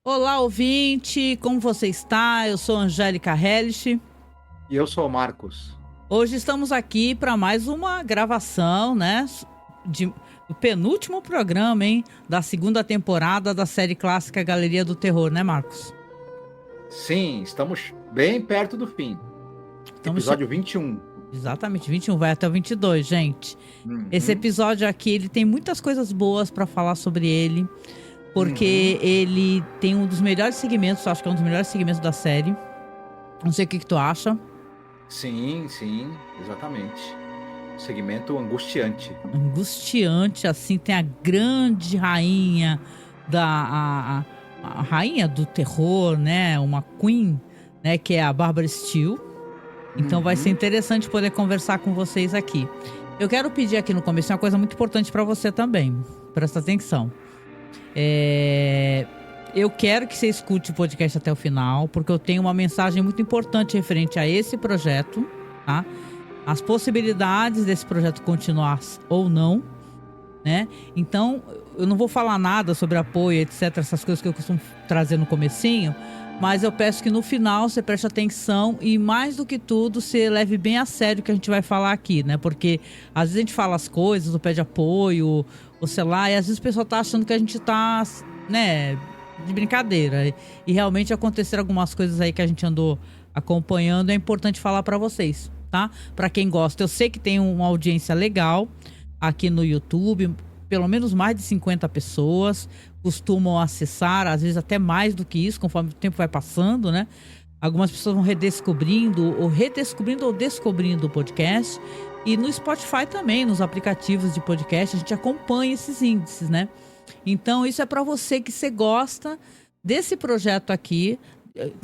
Olá, ouvinte, como você está? Eu sou Angélica Hellish. E eu sou o Marcos. Hoje estamos aqui para mais uma gravação, né? Do penúltimo programa, hein? Da segunda temporada da série clássica Galeria do Terror, né, Marcos? Sim, estamos bem perto do fim. Estamos Episódio 21. Exatamente, 21 vai até o 22, gente. Esse Uhum, episódio aqui, ele tem muitas coisas boas para falar sobre ele, porque ele tem um dos melhores segmentos, acho que é um dos melhores segmentos da série. Não sei o que tu acha. sim, exatamente. Segmento angustiante. Angustiante, assim, tem a grande rainha a rainha do terror, né? Uma queen, né? Que é a Barbara Steele. Então vai ser Uhum, interessante poder conversar com vocês aqui. Eu quero pedir aqui no começo uma coisa muito importante para você também. Presta atenção. Eu quero que você escute o podcast até o final, porque eu tenho uma mensagem muito importante referente a esse projeto, tá? As possibilidades desse projeto continuar ou não, né? Então, eu não vou falar nada sobre apoio, etc, essas coisas que eu costumo trazer no comecinho, mas eu peço que no final você preste atenção e, mais do que tudo, você leve bem a sério o que a gente vai falar aqui, né? Porque às vezes a gente fala as coisas, ou pede apoio, ou sei lá, e às vezes o pessoal tá achando que a gente tá, né, de brincadeira. E realmente aconteceram algumas coisas aí que a gente andou acompanhando, é importante falar para vocês, tá? Para quem gosta, eu sei que tem uma audiência legal aqui no YouTube, pelo menos mais de 50 pessoas costumam acessar, às vezes até mais do que isso, conforme o tempo vai passando, né? Algumas pessoas vão redescobrindo ou descobrindo o podcast. E no Spotify também, nos aplicativos de podcast, a gente acompanha esses índices, né? Então, isso é para você que você gosta desse projeto aqui,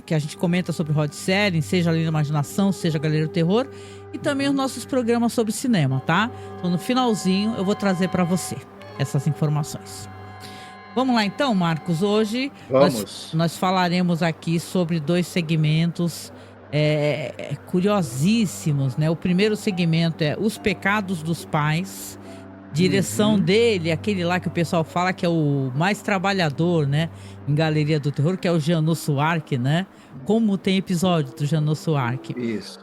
que a gente comenta sobre Rod Serling, seja Além da Imaginação, seja Galeria do Terror, e também os nossos programas sobre cinema, tá? Então, no finalzinho, eu vou trazer para você essas informações. Vamos lá então, Marcos. Hoje vamos. nós falaremos aqui sobre dois segmentos curiosíssimos, né? O primeiro segmento é Os Pecados dos Pais. Direção Uhum, dele, aquele lá que o pessoal fala que é o mais trabalhador, né? Em Galeria do Terror, que é o Janos Ark, né? Como tem episódio do Janos Ark. isso.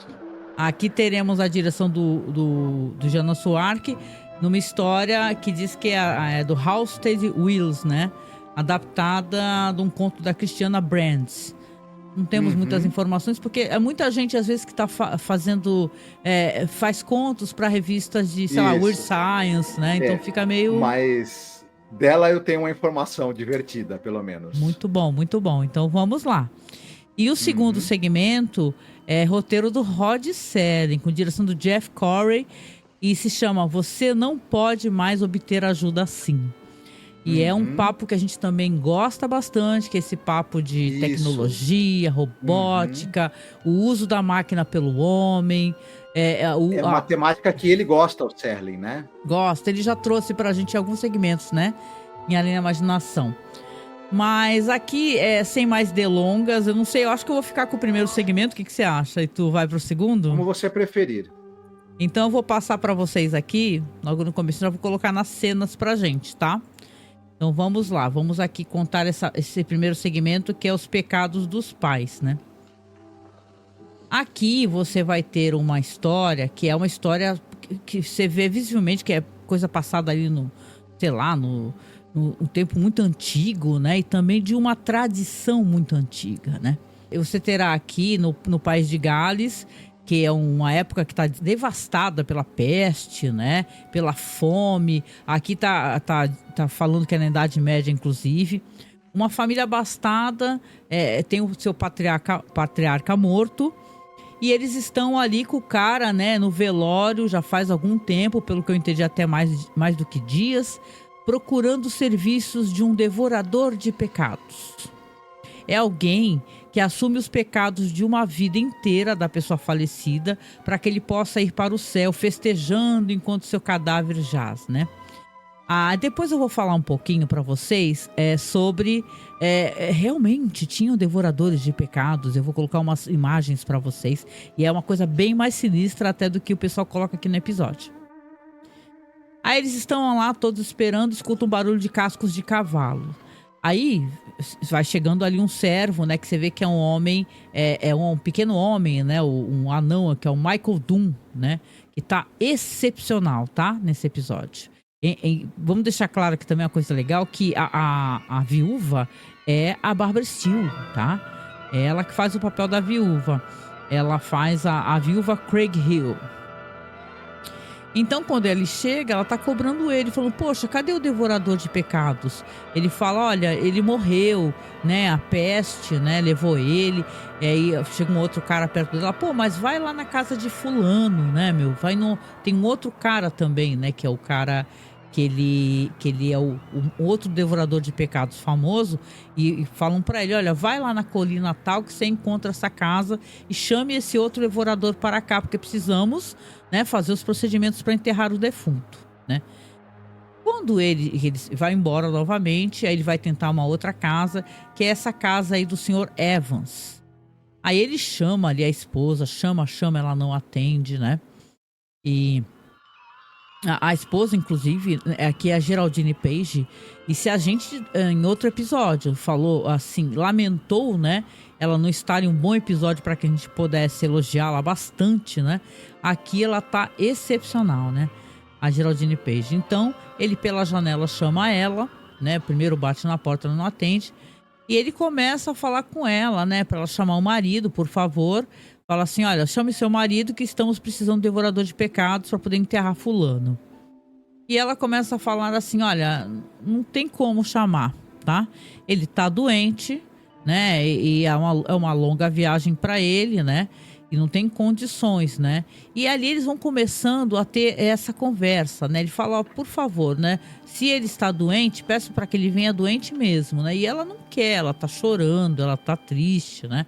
Aqui teremos a direção do Janos Ark, numa história que diz que é do Halstead Wills, né? Adaptada de um conto da Christiana Brands. Não temos muitas Uhum, informações, porque é muita gente, às vezes, que está fazendo. Faz contos para revistas de, sei lá, Weird isso. Science, né? Então É, fica meio. mas dela eu tenho uma informação divertida, pelo menos. Muito bom, muito bom. Então vamos lá. E o segundo Uhum, segmento é roteiro do Rod Serling, com direção do Jeff Corey, e se chama Você Não Pode Mais Obter Ajuda Assim. E é um uhum, papo que a gente também gosta bastante, que é esse papo de isso. tecnologia, Uhum. robótica, o uso da máquina pelo homem. É uma temática que ele gosta, o Serling, né? Gosta, ele já trouxe pra gente alguns segmentos, né? Em Além da Imaginação. Mas aqui, sem mais delongas, eu não sei, eu acho que eu vou ficar com o primeiro segmento, o que você acha? E tu vai pro segundo? Como você preferir. Então eu vou passar pra vocês aqui, logo no começo, já vou colocar nas cenas pra gente, tá? Então vamos lá, vamos aqui contar esse primeiro segmento, que é os pecados dos pais, né? Aqui você vai ter uma história que é uma história que você vê visivelmente que é coisa passada ali no, sei lá, no um tempo muito antigo, né? E também de uma tradição muito antiga, né? Você terá aqui no país de Gales, que é uma época que está devastada pela peste, né? Pela fome. Aqui tá falando que é na Idade Média, inclusive. Uma família abastada, tem o seu patriarca morto. E eles estão ali com o cara, né, no velório, já faz algum tempo, pelo que eu entendi, até mais do que dias, procurando os serviços de um devorador de pecados. É alguém que assume os pecados de uma vida inteira da pessoa falecida para que ele possa ir para o céu festejando enquanto seu cadáver jaz, né? Depois eu vou falar um pouquinho para vocês sobre realmente tinham devoradores de pecados. Eu vou colocar umas imagens para vocês e é uma coisa bem mais sinistra até do que o pessoal coloca aqui no episódio. Aí eles estão lá todos esperando, escutam um barulho de cascos de cavalo. Aí vai chegando ali um servo, né? Que você vê que é um homem, é um pequeno homem, né? Um anão, que é o Michael Doom, né? Que tá excepcional, tá? Nesse episódio. Vamos deixar claro que também é uma coisa legal, que a viúva é a Barbara Steele, tá? É ela que faz o papel da viúva. Ela faz a viúva Craig Hill. Então, quando ele chega, ela tá cobrando ele, falando, poxa, cadê o devorador de pecados? Ele fala, olha, ele morreu, né, a peste, né, levou ele. E aí chega um outro cara perto dela, pô, mas vai lá na casa de fulano, né, meu, vai no... Tem um outro cara também, né, que é o cara... Que ele é o outro devorador de pecados famoso, e falam pra ele, olha, vai lá na colina tal que você encontra essa casa e chame esse outro devorador para cá, porque precisamos, né, fazer os procedimentos para enterrar o defunto, né? Quando ele vai embora novamente, aí ele vai tentar uma outra casa, que é essa casa aí do senhor Evans. Aí ele chama ali a esposa, chama, ela não atende, né? E... A esposa, inclusive, aqui é a Geraldine Page. E se a gente, em outro episódio, falou assim, lamentou, né? Ela não estar em um bom episódio para que a gente pudesse elogiá-la bastante, né? Aqui ela tá excepcional, né? A Geraldine Page. Então, ele pela janela chama ela, né? Primeiro bate na porta, ela não atende. E ele começa a falar com ela, né? Para ela chamar o marido, por favor. Fala assim, olha, chame seu marido que estamos precisando de devorador de pecados para poder enterrar fulano. E ela começa a falar assim, olha, não tem como chamar, tá? Ele tá doente, né? E é uma longa viagem para ele, né? E não tem condições, né? E ali eles vão começando a ter essa conversa, né? Ele fala, ó, por favor, né? Se ele está doente, peço para que ele venha doente mesmo, né? E ela não quer, ela tá chorando, ela tá triste, né?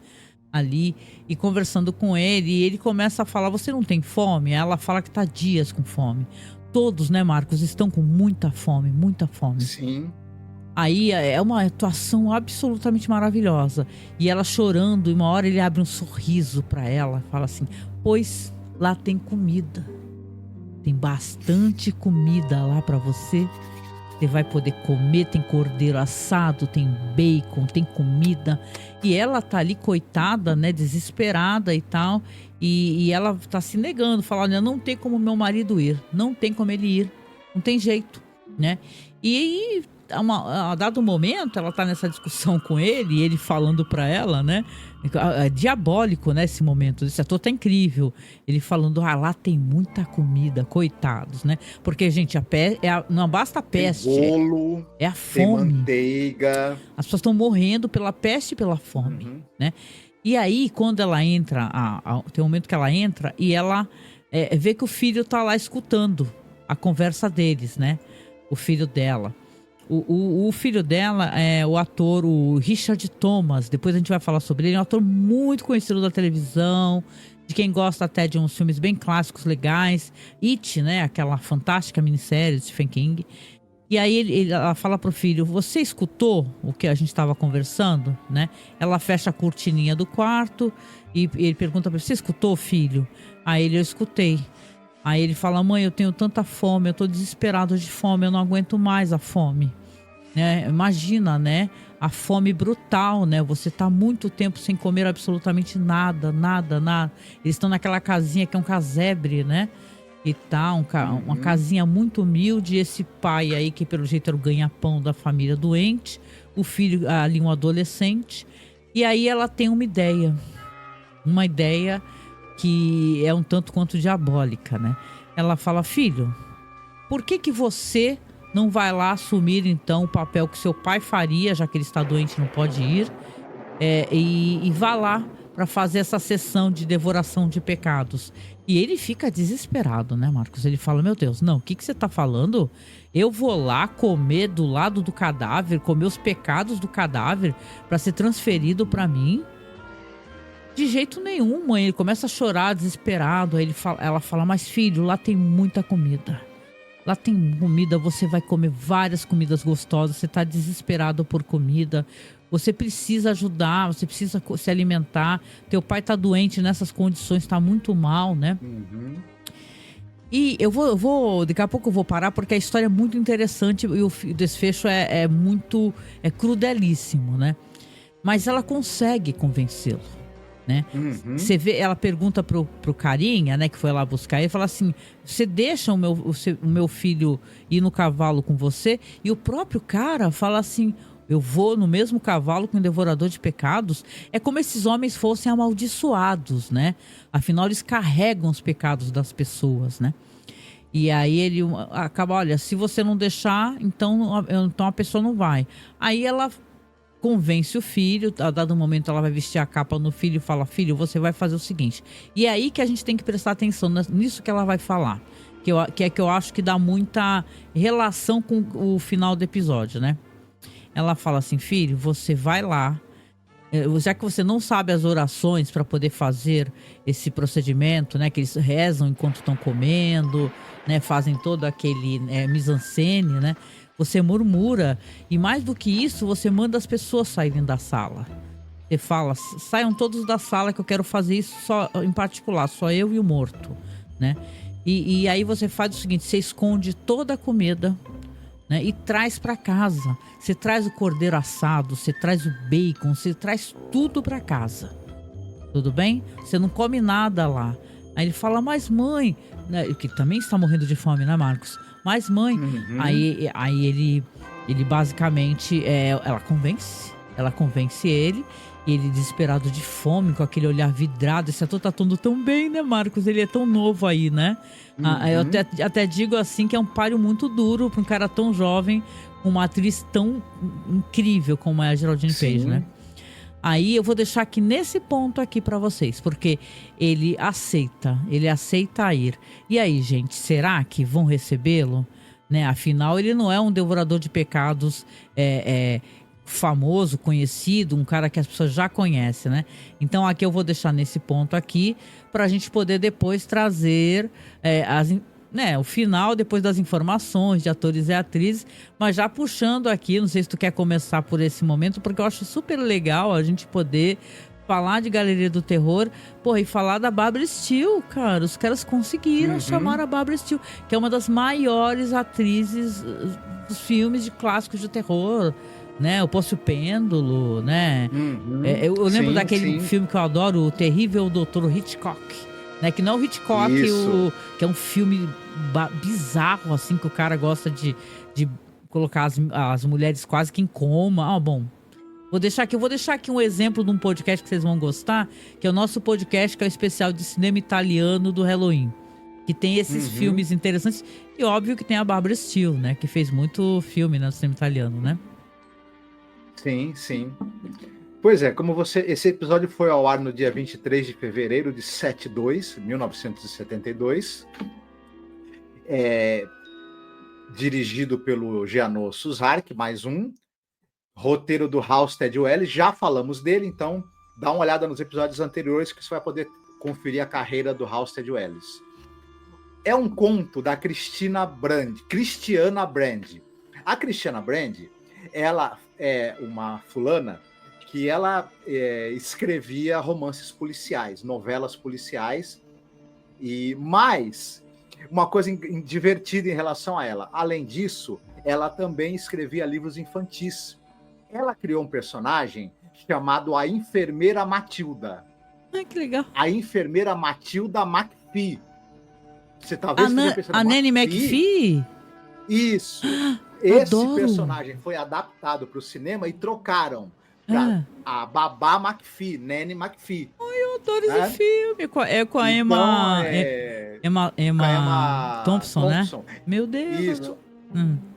Ali, e conversando com ele, e ele começa a falar, você não tem fome? Ela fala que tá dias com fome. Todos, né, Marcos, estão com muita fome, muita fome. Sim. Aí é uma atuação absolutamente maravilhosa. E ela chorando, e uma hora ele abre um sorriso pra ela, fala assim, pois lá tem comida. Tem bastante comida lá pra você. Você vai poder comer, tem cordeiro assado, tem bacon, tem comida. E ela tá ali, coitada, né, desesperada e tal. E ela tá se negando, falando, não tem como meu marido ir, não tem como ele ir, não tem jeito, né? E a dado momento, ela tá nessa discussão com ele, e ele falando pra ela, né? É diabólico, né, esse momento. Esse ator tá incrível. Ele falando, lá tem muita comida, coitados, né? Porque, gente, não basta a peste. Tem bolo, é a fome. Tem manteiga. As pessoas estão morrendo pela peste e pela fome, né? E aí, quando ela entra, tem um momento que ela entra e ela vê que o filho tá lá escutando a conversa deles, né? O filho dela. O filho dela é o ator, o Richard Thomas. Depois a gente vai falar sobre ele. É um ator muito conhecido da televisão, de quem gosta até de uns filmes bem clássicos, legais. It, né? Aquela fantástica minissérie de Stephen King. E aí ela fala pro filho, você escutou o que a gente estava conversando, né? Ela fecha a cortininha do quarto e ele pergunta pra ele, você escutou, filho? Aí eu escutei. Aí ele fala, mãe, eu tenho tanta fome, eu tô desesperado de fome, eu não aguento mais a fome. Né? Imagina, né? A fome brutal, né? Você tá muito tempo sem comer absolutamente nada. Eles estão naquela casinha que é um casebre, né? E tá, uma casinha muito humilde. Esse pai aí, que pelo jeito era o ganha-pão da família doente. O filho ali, um adolescente. E aí ela tem uma ideia. Uma ideia que é um tanto quanto diabólica, né? Ela fala, filho, por que você não vai lá assumir então o papel que seu pai faria, já que ele está doente e não pode ir, e vá lá para fazer essa sessão de devoração de pecados? E ele fica desesperado, né, Marcos? Ele fala, meu Deus, não, o que você tá falando? Eu vou lá comer do lado do cadáver, comer os pecados do cadáver para ser transferido para mim? De jeito nenhum, mãe. Ele começa a chorar desesperado. Aí ela fala, mas filho, lá tem muita comida. Lá tem comida, você vai comer várias comidas gostosas. Você tá desesperado por comida. Você precisa ajudar, você precisa se alimentar. Teu pai tá doente nessas condições, tá muito mal, né? E daqui a pouco eu vou parar, porque a história é muito interessante e o desfecho é muito, crudelíssimo, né? Mas ela consegue convencê-lo, né? Uhum. Você vê, ela pergunta pro carinha, né, que foi lá buscar ele, fala assim: você deixa o meu filho ir no cavalo com você? E o próprio cara fala assim: eu vou no mesmo cavalo com o devorador de pecados. É como se esses homens fossem amaldiçoados, né? Afinal, eles carregam os pecados das pessoas, né? E aí ele acaba, olha, se você não deixar, então a pessoa não vai. Aí ela convence o filho, a dado momento ela vai vestir a capa no filho e fala: filho, você vai fazer o seguinte. E é aí que a gente tem que prestar atenção nisso que ela vai falar. Que eu acho que dá muita relação com o final do episódio, né? Ela fala assim: filho, você vai lá, já que você não sabe as orações para poder fazer esse procedimento, né? Que eles rezam enquanto estão comendo, né? Fazem todo aquele mise-en-scène, né? Você murmura e mais do que isso, você manda as pessoas saírem da sala. Você fala: saiam todos da sala que eu quero fazer isso só em particular, só eu e o morto, né? E aí você faz o seguinte: você esconde toda a comida, né, e traz para casa. Você traz o cordeiro assado, você traz o bacon, você traz tudo para casa. Tudo bem? Você não come nada lá. Aí ele fala: mas mãe, né, que também está morrendo de fome, né, Marcos? Mas mãe, Uhum. aí ele basicamente, ela convence ele. E ele, desesperado de fome, com aquele olhar vidrado. Esse ator tá atuando tão bem, né, Marcos? Ele é tão novo aí, né? Eu Uhum. até digo assim que é um páreo muito duro para um cara tão jovem, com uma atriz tão incrível como é a Geraldine Page, né? Sim. Aí eu vou deixar aqui nesse ponto aqui para vocês, porque ele aceita ir. E aí, gente, será que vão recebê-lo? Né? Afinal, ele não é um devorador de pecados famoso, conhecido, um cara que as pessoas já conhecem, né? Então aqui eu vou deixar nesse ponto aqui para a gente poder depois trazer o final, depois das informações de atores e atrizes, mas já puxando aqui, não sei se tu quer começar por esse momento, porque eu acho super legal a gente poder falar de Galeria do Terror, porra, e falar da Barbara Steele, cara. Os caras conseguiram chamar a Barbara Steele, que é uma das maiores atrizes dos filmes de clássicos de terror, né? O Poço e o Pêndulo, né? Uhum. Eu lembro Sim, daquele sim. filme que eu adoro, O Terrível Dr. Hitchcock, né? Que não é o Hitchcock, Isso. que é um filme bizarro, assim, que o cara gosta de colocar as mulheres quase que em coma. Bom, vou deixar aqui um exemplo de um podcast que vocês vão gostar, que é o nosso podcast, que é o especial de cinema italiano do Halloween, que tem esses Uhum. filmes interessantes. E óbvio que tem a Barbara Steele, né? Que fez muito filme no cinema italiano, né? Sim, sim. Pois é, esse episódio foi ao ar no dia 23 de fevereiro de 1972. Dirigido pelo Jeannot Suzark, mais um. Roteiro do Halstead Wells, já falamos dele, então dá uma olhada nos episódios anteriores que você vai poder conferir a carreira do Halstead Wells. É um conto da Cristiana Brand. A Cristiana Brand, ela é uma fulana que ela escrevia romances policiais, novelas policiais, mais uma coisa divertida em relação a ela. Além disso, ela também escrevia livros infantis. Ela criou um personagem chamado a Enfermeira Matilda. Ai, que legal. A Enfermeira Matilda McPhee. Você talvez esteja pensando, A Nanny McPhee? Isso. Esse Adoro. personagem foi adaptado para o cinema e trocaram para Ah, a Babá McPhee, Nanny McPhee. eu adoro esse Né? filme. É com a Então, com a Emma Emma Thompson, né? Thompson. Meu Deus. Isso.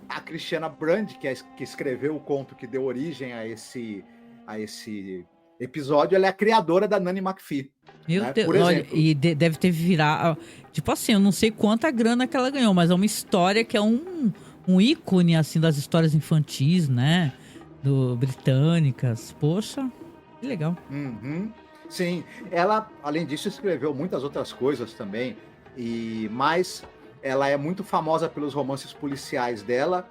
A Cristiana Brand, que escreveu o conto que deu origem a esse episódio, ela é a criadora da Nanny McPhee. Meu Né? Deus, Por olha, exemplo. e deve ter virado. Tipo assim, eu não sei quanta grana que ela ganhou, mas é uma história que é um ícone, assim, das histórias infantis, né? Britânicas. Poxa, que legal. Uhum. Sim, ela, além disso, escreveu muitas outras coisas também, mas ela é muito famosa pelos romances policiais dela,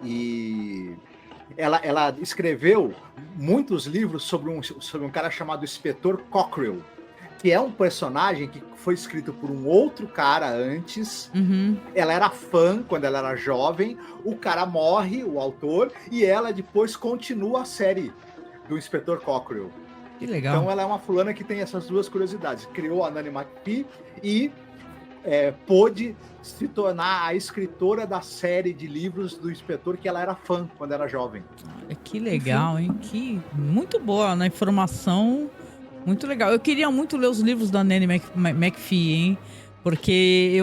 e ela escreveu muitos livros sobre um cara chamado Inspetor Cockrell, que é um personagem que foi escrito por um outro cara antes. Ela era fã quando ela era jovem, o cara morre, o autor, e ela depois continua a série do Inspetor Cockrell. Que legal. Então ela é uma fulana que tem essas duas curiosidades. Criou a Nanny McPhee e pôde se tornar a escritora da série de livros do Inspetor, que ela era fã quando era jovem. Que legal, hein? Que muito boa na informação, muito legal. Eu queria muito ler os livros da Nanny McPhee, hein? Porque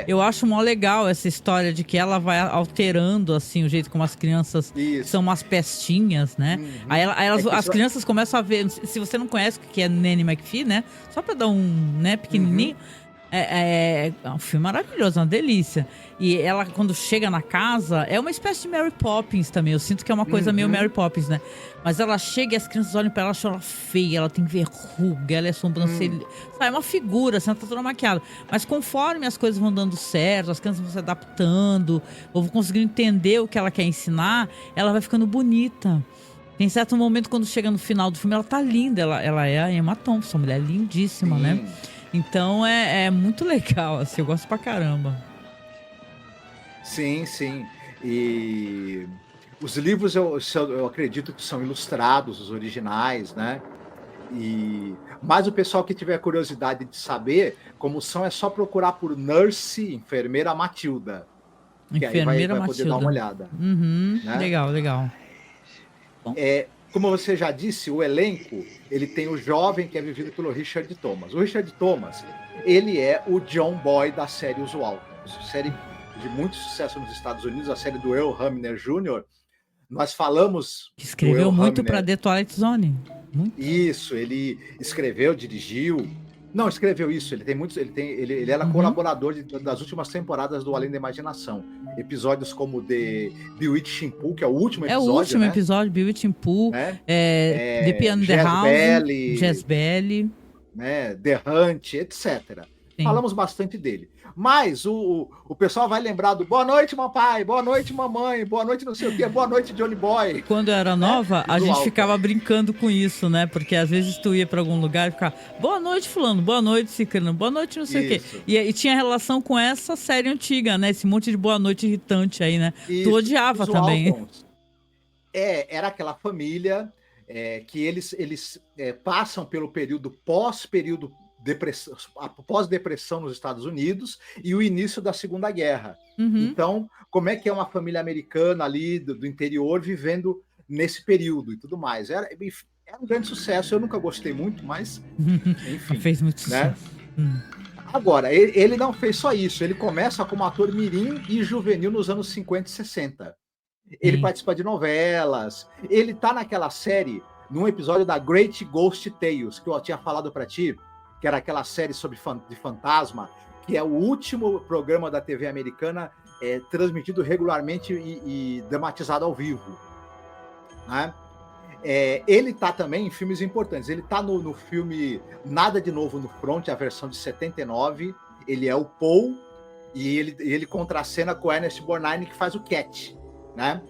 eu acho mó legal essa história de que ela vai alterando, assim, o jeito como as crianças são umas pestinhas, né? Aí as crianças começam a ver... Se você não conhece o que é Nanny McPhee, né? Só pra dar um, né, pequenininho... É um filme maravilhoso, uma delícia. E ela, quando chega na casa, é uma espécie de Mary Poppins também. Eu sinto que é uma coisa meio Mary Poppins, né? Mas ela chega e as crianças olham pra ela, acham ela feia, ela tem verruga, ela é sobrancelha. É uma figura, assim, ela tá toda maquiada. Mas conforme as coisas vão dando certo, as crianças vão se adaptando, ou vão conseguindo entender o que ela quer ensinar, ela vai ficando bonita. Tem certo momento, quando chega no final do filme, ela tá linda. Ela é a Emma Thompson, mulher lindíssima, né? Então é muito legal, assim, eu gosto pra caramba. Sim. E os livros eu acredito que são ilustrados, os originais, né? Mas o pessoal que tiver curiosidade de saber como são, é só procurar por Nurse, Enfermeira Matilda. Que Enfermeira aí vai poder dar uma olhada. Né? Legal. Como você já disse, o elenco, ele tem o jovem que é vivido pelo Richard Thomas. O Richard Thomas, ele é o John Boy da série Os Waltons, série de muito sucesso nos Estados Unidos, a série do Earl Hamner Jr. Nós falamos... Escreveu muito para The Twilight Zone. Muito. Isso, ele escreveu, dirigiu... Não, escreveu isso, ele era colaborador das últimas temporadas do Além da Imaginação. Episódios como The Bewitching Pool, que é o último episódio, o último né? episódio, Bewitching Pool, The Piano in the House, Jazz Belly, né? The Hunt, etc. Sim. Falamos bastante dele. Mas o pessoal vai lembrar do boa noite, papai, boa noite, mamãe, boa noite, não sei o quê, boa noite, Johnny Boy. Quando eu era nova, a gente ficava brincando com isso, né? Porque às vezes tu ia pra algum lugar e ficava boa noite, fulano, boa noite, ciclano, boa noite, não sei o quê. E tinha relação com essa série antiga, né? Esse monte de boa noite irritante aí, né? Isso. Tu odiava também. Era aquela família que eles passam pelo período pós-período pós-depressão nos Estados Unidos e o início da Segunda Guerra. Então, como é que é uma família americana ali do interior vivendo nesse período e tudo mais? Era um grande sucesso, eu nunca gostei muito, mas enfim. Fez muito sucesso. Agora, ele não fez só isso, ele começa como ator mirim e juvenil nos anos 50 e 60. Ele participa de novelas, ele tá naquela série, num episódio da Great Ghost Tales, que eu tinha falado para ti, que era aquela série de fantasma, que é o último programa da TV americana transmitido regularmente e dramatizado ao vivo. Né? Ele está também em filmes importantes. Ele está no filme Nada de Novo no Front, a versão de 79. Ele é o Paul e ele contracena com o Ernest Borgnine, que faz o Cat. Né?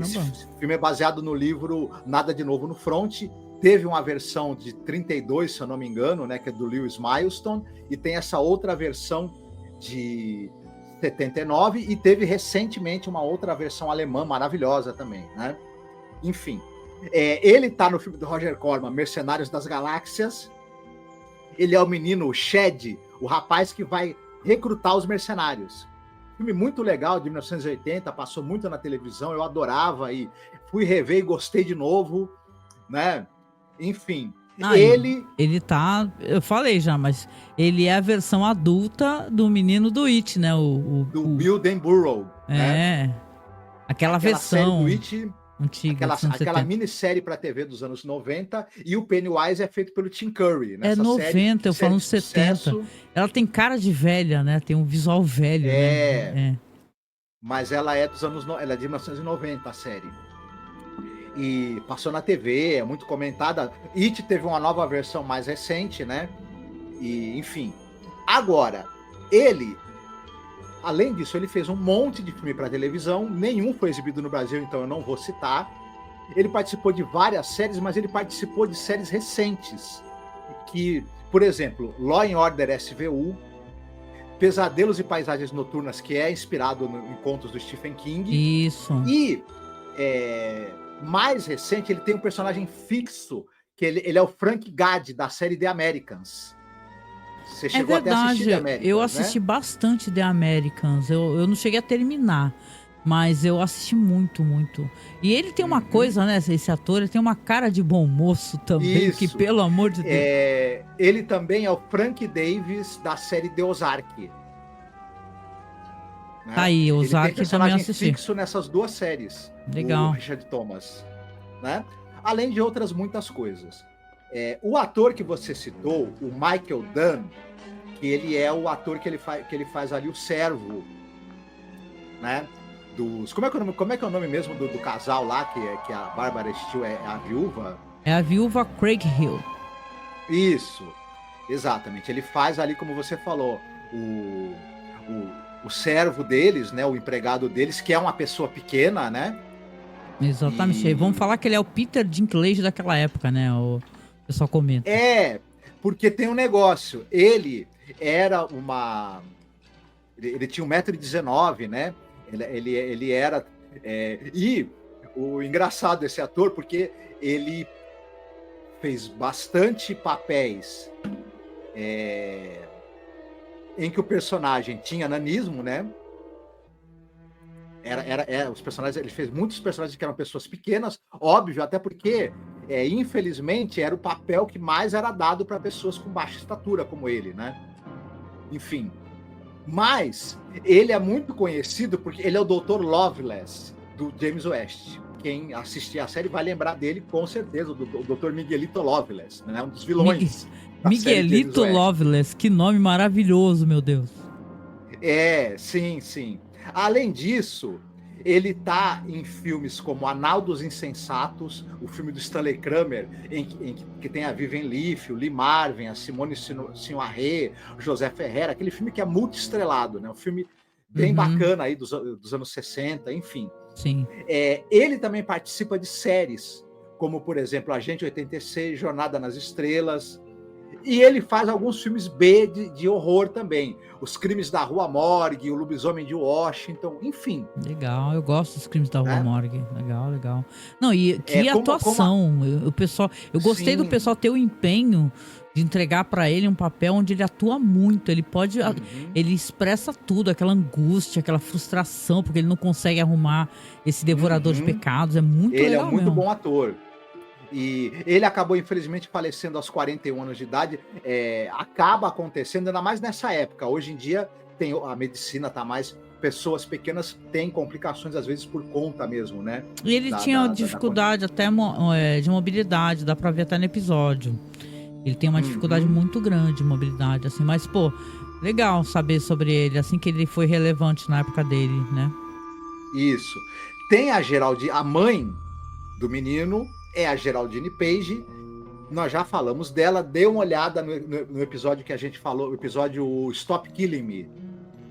Esse filme é baseado no livro Nada de Novo no Front. Teve uma versão de 32, se eu não me engano, né, que é do Lewis Milestone, e tem essa outra versão de 79, e teve recentemente uma outra versão alemã maravilhosa também, né? Enfim, ele tá no filme do Roger Corman, Mercenários das Galáxias. Ele é o menino Shed, o rapaz que vai recrutar os mercenários. Filme muito legal, de 1980, passou muito na televisão, eu adorava, e fui rever e gostei de novo, né? Enfim, ele tá... Eu falei já, mas ele é a versão adulta do menino do It, né? Do Bill Denborough. Né? Aquela versão série do It, antiga. Aquela minissérie para TV dos anos 90. E o Pennywise é feito pelo Tim Curry. É 90, eu falo 70. Ela tem cara de velha, né? Tem um visual velho. Né? Mas ela é ela é de 1990, a série. E passou na TV, é muito comentada. It teve uma nova versão mais recente, né? E, enfim. Agora, além disso, ele fez um monte de filme para televisão. Nenhum foi exibido no Brasil, então eu não vou citar. Ele participou de várias séries, mas ele participou de séries recentes. Por exemplo, Law and Order SVU, Pesadelos e Paisagens Noturnas, que é inspirado em contos do Stephen King. Isso. E mais recente, ele tem um personagem fixo, que ele é o Frank Gad, da série The Americans. Você chegou até a assistir The Americans, eu assisti bastante The Americans. Eu não cheguei a terminar, mas eu assisti muito. E ele tem uma coisa, né? Esse ator, ele tem uma cara de bom moço também, Isso. que pelo amor de Deus. Ele também é o Frank Davis, da série The Ozark. Né? Tá aí, Ozark ele tem também personagem assisti. fixo nessas duas séries. Legal. O Richard Thomas. Né? Além de outras muitas coisas. O ator que você citou, o Michael Dunn, que ele é o ator que ele faz ali o servo, né? Como é que é o nome mesmo do casal lá, que a Barbara Steele é a viúva? É a viúva Craig Hill. Isso, exatamente. Ele faz ali, como você falou, o servo deles, né? O empregado deles, que é uma pessoa pequena, né? Exatamente. Vamos falar que ele é o Peter Dinklage daquela época, né? O pessoal comenta. Porque tem um negócio. Ele era ele tinha 1,19 m, né? Ele era... E o engraçado desse ator, porque ele fez bastante papéis em que o personagem tinha nanismo, né? Os personagens, ele fez muitos personagens que eram pessoas pequenas, óbvio, até porque, infelizmente, era o papel que mais era dado para pessoas com baixa estatura, como ele, né? Enfim. Mas ele é muito conhecido porque ele é o Dr. Loveless, do James West. Quem assistir a série vai lembrar dele, com certeza, o Dr. Miguelito Loveless, né? Um dos vilões. Miguelito Loveless, que nome maravilhoso, meu Deus. Sim. Além disso, ele tá em filmes como Anal dos Insensatos, o filme do Stanley Kramer, que tem a Vivian Leigh, o Lee Marvin, a Simone Signoret, o José Ferreira, aquele filme que é multi-estrelado, né? Um filme bem bacana aí dos anos 60, enfim. Sim. Ele também participa de séries, como, por exemplo, Agente 86, Jornada nas Estrelas. E ele faz alguns filmes B de horror também. Os Crimes da Rua Morgue, O Lobisomem de Washington, enfim. Legal, eu gosto dos Crimes da Rua Morgue. Legal. Não, e que atuação. Eu gostei do pessoal ter o empenho de entregar pra ele um papel onde ele atua muito. Ele pode... Ele expressa tudo, aquela angústia, aquela frustração, porque ele não consegue arrumar esse devorador de pecados. É muito legal Ele é muito mesmo. bom ator. E ele acabou, infelizmente, falecendo aos 41 anos de idade. Acaba acontecendo, ainda mais nessa época. Hoje em dia, a medicina tá mais... Pessoas pequenas têm complicações, às vezes, por conta mesmo, né? E ele tinha dificuldade até de mobilidade, dá pra ver até no episódio. Ele tem uma dificuldade muito grande de mobilidade, assim. Mas, pô, legal saber sobre ele, assim, que ele foi relevante na época dele, né? Isso. Tem a Geraldine, a mãe do menino... é a Geraldine Page. Nós já falamos dela. Dê uma olhada no episódio que a gente falou, o episódio Stop Killing Me.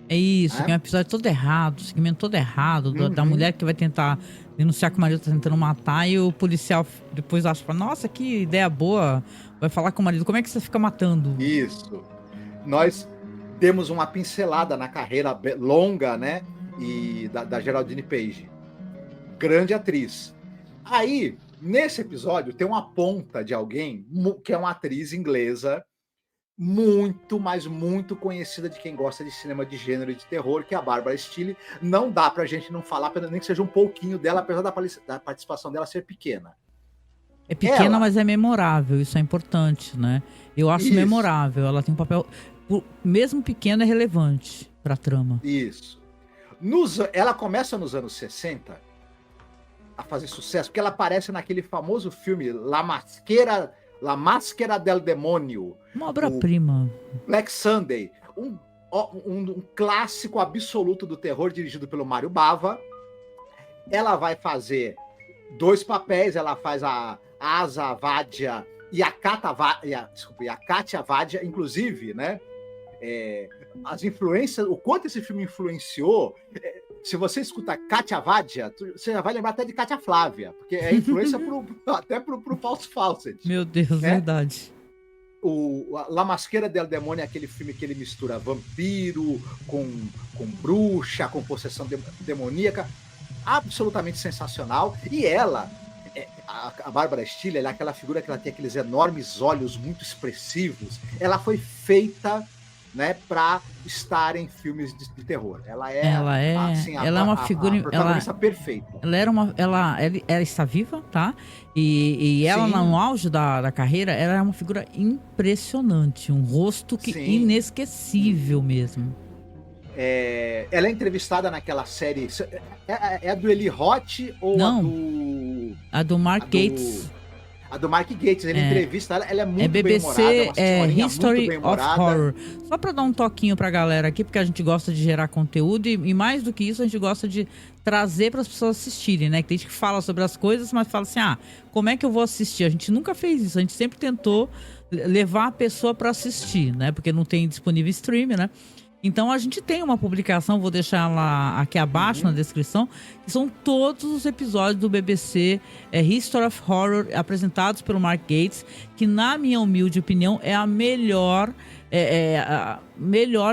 É isso, que é um episódio todo errado, segmento todo errado, da mulher que vai tentar denunciar que o marido tá tentando matar, e o policial depois acha, nossa, que ideia boa, vai falar com o marido, como é que você fica matando? Isso. Nós demos uma pincelada na carreira longa, né, e da Geraldine Page. Grande atriz. Aí... Nesse episódio, tem uma ponta de alguém que é uma atriz inglesa muito, mas muito conhecida de quem gosta de cinema de gênero e de terror, que é a Barbara Steele. Não dá pra gente não falar, nem que seja um pouquinho dela, apesar da participação dela ser pequena. É pequena, mas é memorável, isso é importante, né? Eu acho memorável, ela tem um papel, mesmo pequeno, é relevante pra trama. Isso. Ela começa nos anos 60... a fazer sucesso, porque ela aparece naquele famoso filme La Máscara del Demônio. Uma obra-prima. Black Sunday, um clássico absoluto do terror, dirigido pelo Mário Bava. Ela vai fazer 2 papéis, ela faz a Asa Vadia e a Katia Vadia, inclusive, né? As influências, o quanto esse filme influenciou... Se você escuta Katia Vadia, você já vai lembrar até de Katia Flávia, porque é influência até pro Fausto Fawcett. Meu Deus, né? Verdade. La Masquera del Demônio é aquele filme que ele mistura vampiro com bruxa, com possessão demoníaca, absolutamente sensacional. E ela, a Bárbara Steele, ela é aquela figura que ela tem aqueles enormes olhos muito expressivos. Ela foi feita, né, para estar em filmes de terror. Ela é uma figura, a protagonista perfeita. Ela está viva, tá? E ela, no auge da carreira, ela é uma figura impressionante, um rosto inesquecível mesmo. Ela é entrevistada naquela série. É a do Eli Roth ou não, a do Mark Gates? A do Mark Gates, ele entrevista ela é muito BBC, bem-humorada, History of Horror. Só pra dar um toquinho pra galera aqui, porque a gente gosta de gerar conteúdo e mais do que isso, a gente gosta de trazer para as pessoas assistirem, né? Que tem gente que fala sobre as coisas, mas fala assim, como é que eu vou assistir? A gente nunca fez isso, a gente sempre tentou levar a pessoa para assistir, né? Porque não tem disponível stream, né? Então a gente tem uma publicação, vou deixar lá aqui abaixo na descrição, que são todos os episódios do BBC History of Horror apresentados pelo Mark Gates, que na minha humilde opinião é a melhor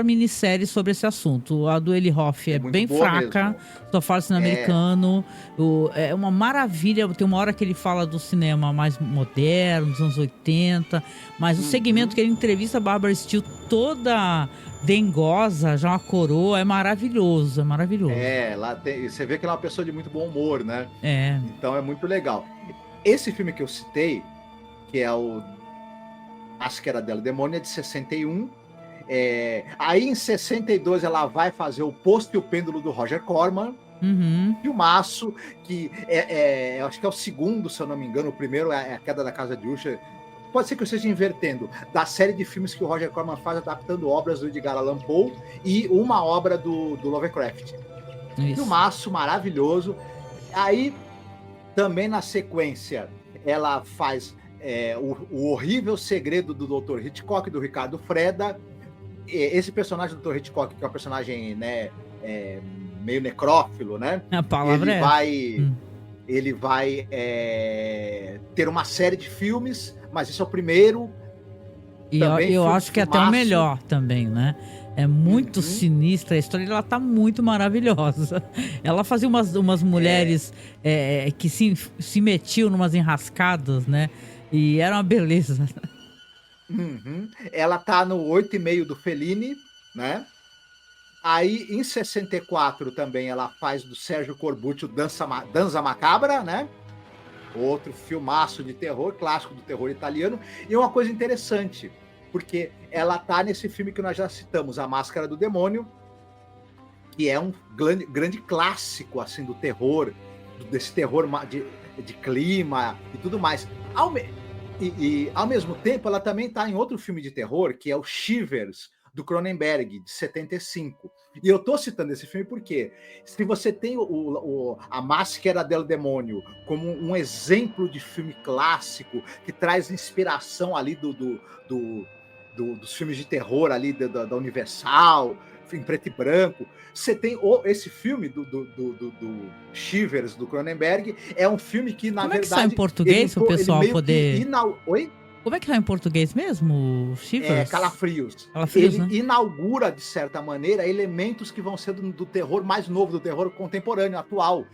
minissérie sobre esse assunto. A do Eli Roth é bem fraca, só fala cinema americano, é uma maravilha. Tem uma hora que ele fala do cinema mais moderno, dos anos 80, mas o segmento que ele entrevista a Barbara Steele toda dengosa, já uma coroa, é maravilhoso, lá você vê que ela é uma pessoa de muito bom humor, né? Então é muito legal. Esse filme que eu citei, que é o Máscara del Demônio, é de 61. Aí em 62 ela vai fazer O Posto e o Pêndulo do Roger Corman. Filmaço, que eu acho que é o segundo, se eu não me engano. O primeiro é A Queda da Casa de Usher. Pode ser que eu esteja invertendo, da série de filmes que o Roger Corman faz adaptando obras do Edgar Allan Poe e uma obra do Lovecraft. Filmaço maravilhoso. Aí, também na sequência, ela faz o Horrível Segredo do Dr. Hitchcock, do Ricardo Freda. Esse personagem do Dr. Hitchcock, que é um personagem, né, meio necrófilo, né? A palavra ele vai ter uma série de filmes, mas esse é o primeiro. E eu acho que é até o melhor também, né? É muito sinistra a história, ela tá muito maravilhosa. Ela fazia umas mulheres que se metiam numas enrascadas, né? E era uma beleza. Ela tá no 8,5 do Fellini, né? Aí, em 64, também ela faz do Sérgio Corbucci o Danza Macabra, né? Outro filmaço de terror, clássico do terror italiano. E uma coisa interessante, porque ela tá nesse filme que nós já citamos, A Máscara do Demônio, que é um grande clássico, assim, do terror, desse terror de clima e tudo mais. Ao mesmo tempo, ela também tá em outro filme de terror, que é o Shivers, do Cronenberg, de 75. E eu tô citando esse filme porque, se você tem A Máscara del Demônio como um exemplo de filme clássico, que traz inspiração ali dos filmes de terror ali da Universal, em preto e branco, você tem esse filme do Shivers, do Cronenberg, é um filme que, na verdade... Como é que sai em português, o pessoal poder... Oi? Como é que tá em português mesmo? Shivers? Calafrios. Calafrios, ele né? inaugura, de certa maneira, elementos que vão ser do terror mais novo, do terror contemporâneo, atual.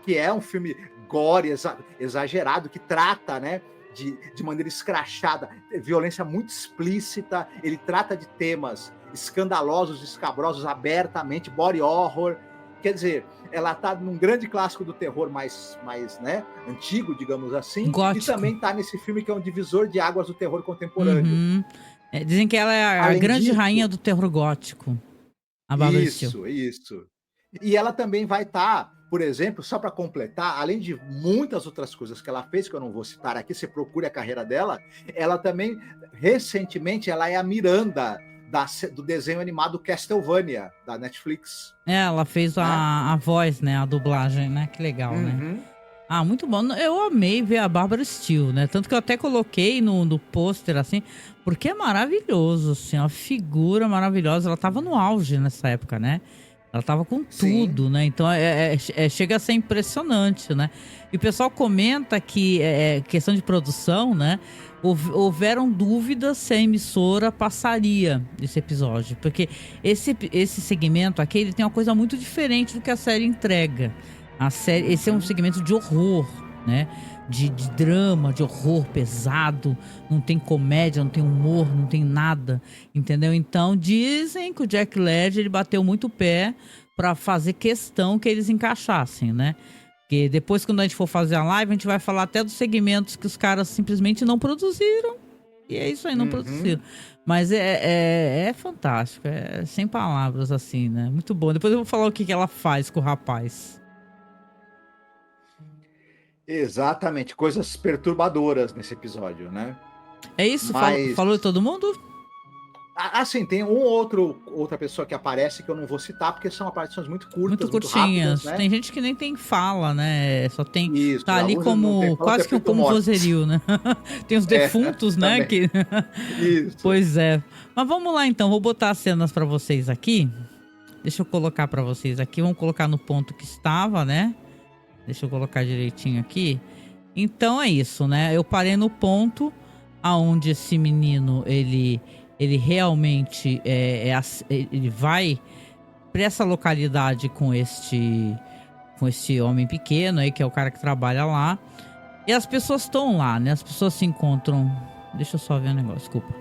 Que é um filme gore, exagerado, que trata, né, de maneira escrachada, violência muito explícita. Ele trata de temas escandalosos, escabrosos, abertamente, body horror. Quer dizer, ela tá num grande clássico do terror mais né, antigo, digamos assim. Gótico. E também tá nesse filme que é um divisor de águas do terror contemporâneo. Dizem que ela é a grande rainha do terror gótico. A Barbara Steele. Isso. E ela também vai estar, por exemplo, só para completar, além de muitas outras coisas que ela fez, que eu não vou citar aqui, você procure a carreira dela, ela também, recentemente, ela é a Miranda do desenho animado Castlevania, da Netflix. Ela fez a voz, né? A dublagem, né? Que legal, né? Muito bom. Eu amei ver a Barbara Steele, né? Tanto que eu até coloquei no pôster, assim, porque é maravilhoso, assim, uma figura maravilhosa. Ela tava no auge nessa época, né? Ela tava com Sim. tudo, né? Então chega a ser impressionante, né? E o pessoal comenta que questão de produção, né? Houveram dúvidas se a emissora passaria esse episódio, porque esse segmento aqui ele tem uma coisa muito diferente do que a série entrega. Esse é um segmento de horror, né? De drama, de horror pesado, não tem comédia, não tem humor, não tem nada, entendeu? Então dizem que o Jack Ledger ele bateu muito o pé para fazer questão que eles encaixassem, né? Porque depois, quando a gente for fazer a live, a gente vai falar até dos segmentos que os caras simplesmente não produziram. E é isso aí, não produziram. Mas é fantástico, é sem palavras assim, né? Muito bom. Depois eu vou falar o que ela faz com o rapaz. Exatamente, coisas perturbadoras nesse episódio, né? É isso? Mas... Falou de todo mundo? Assim, tem outra pessoa que aparece que eu não vou citar, porque são aparições muito curtas, muito curtinhas. Rápidas, né? Tem gente que nem tem fala, né? Só tem... Isso, tá ali como... quase que como vozerio, né? Tem os defuntos, né? Que... Isso. Pois é. Mas vamos lá, então. Vou botar as cenas pra vocês aqui. Deixa eu colocar pra vocês aqui. Vamos colocar no ponto que estava, né? Deixa eu colocar direitinho aqui. Então é isso, né? Eu parei no ponto aonde esse menino, ele realmente ele vai para essa localidade com este homem pequeno aí, que é o cara que trabalha lá. E as pessoas estão lá, né? As pessoas se encontram... Deixa eu só ver um negócio, desculpa.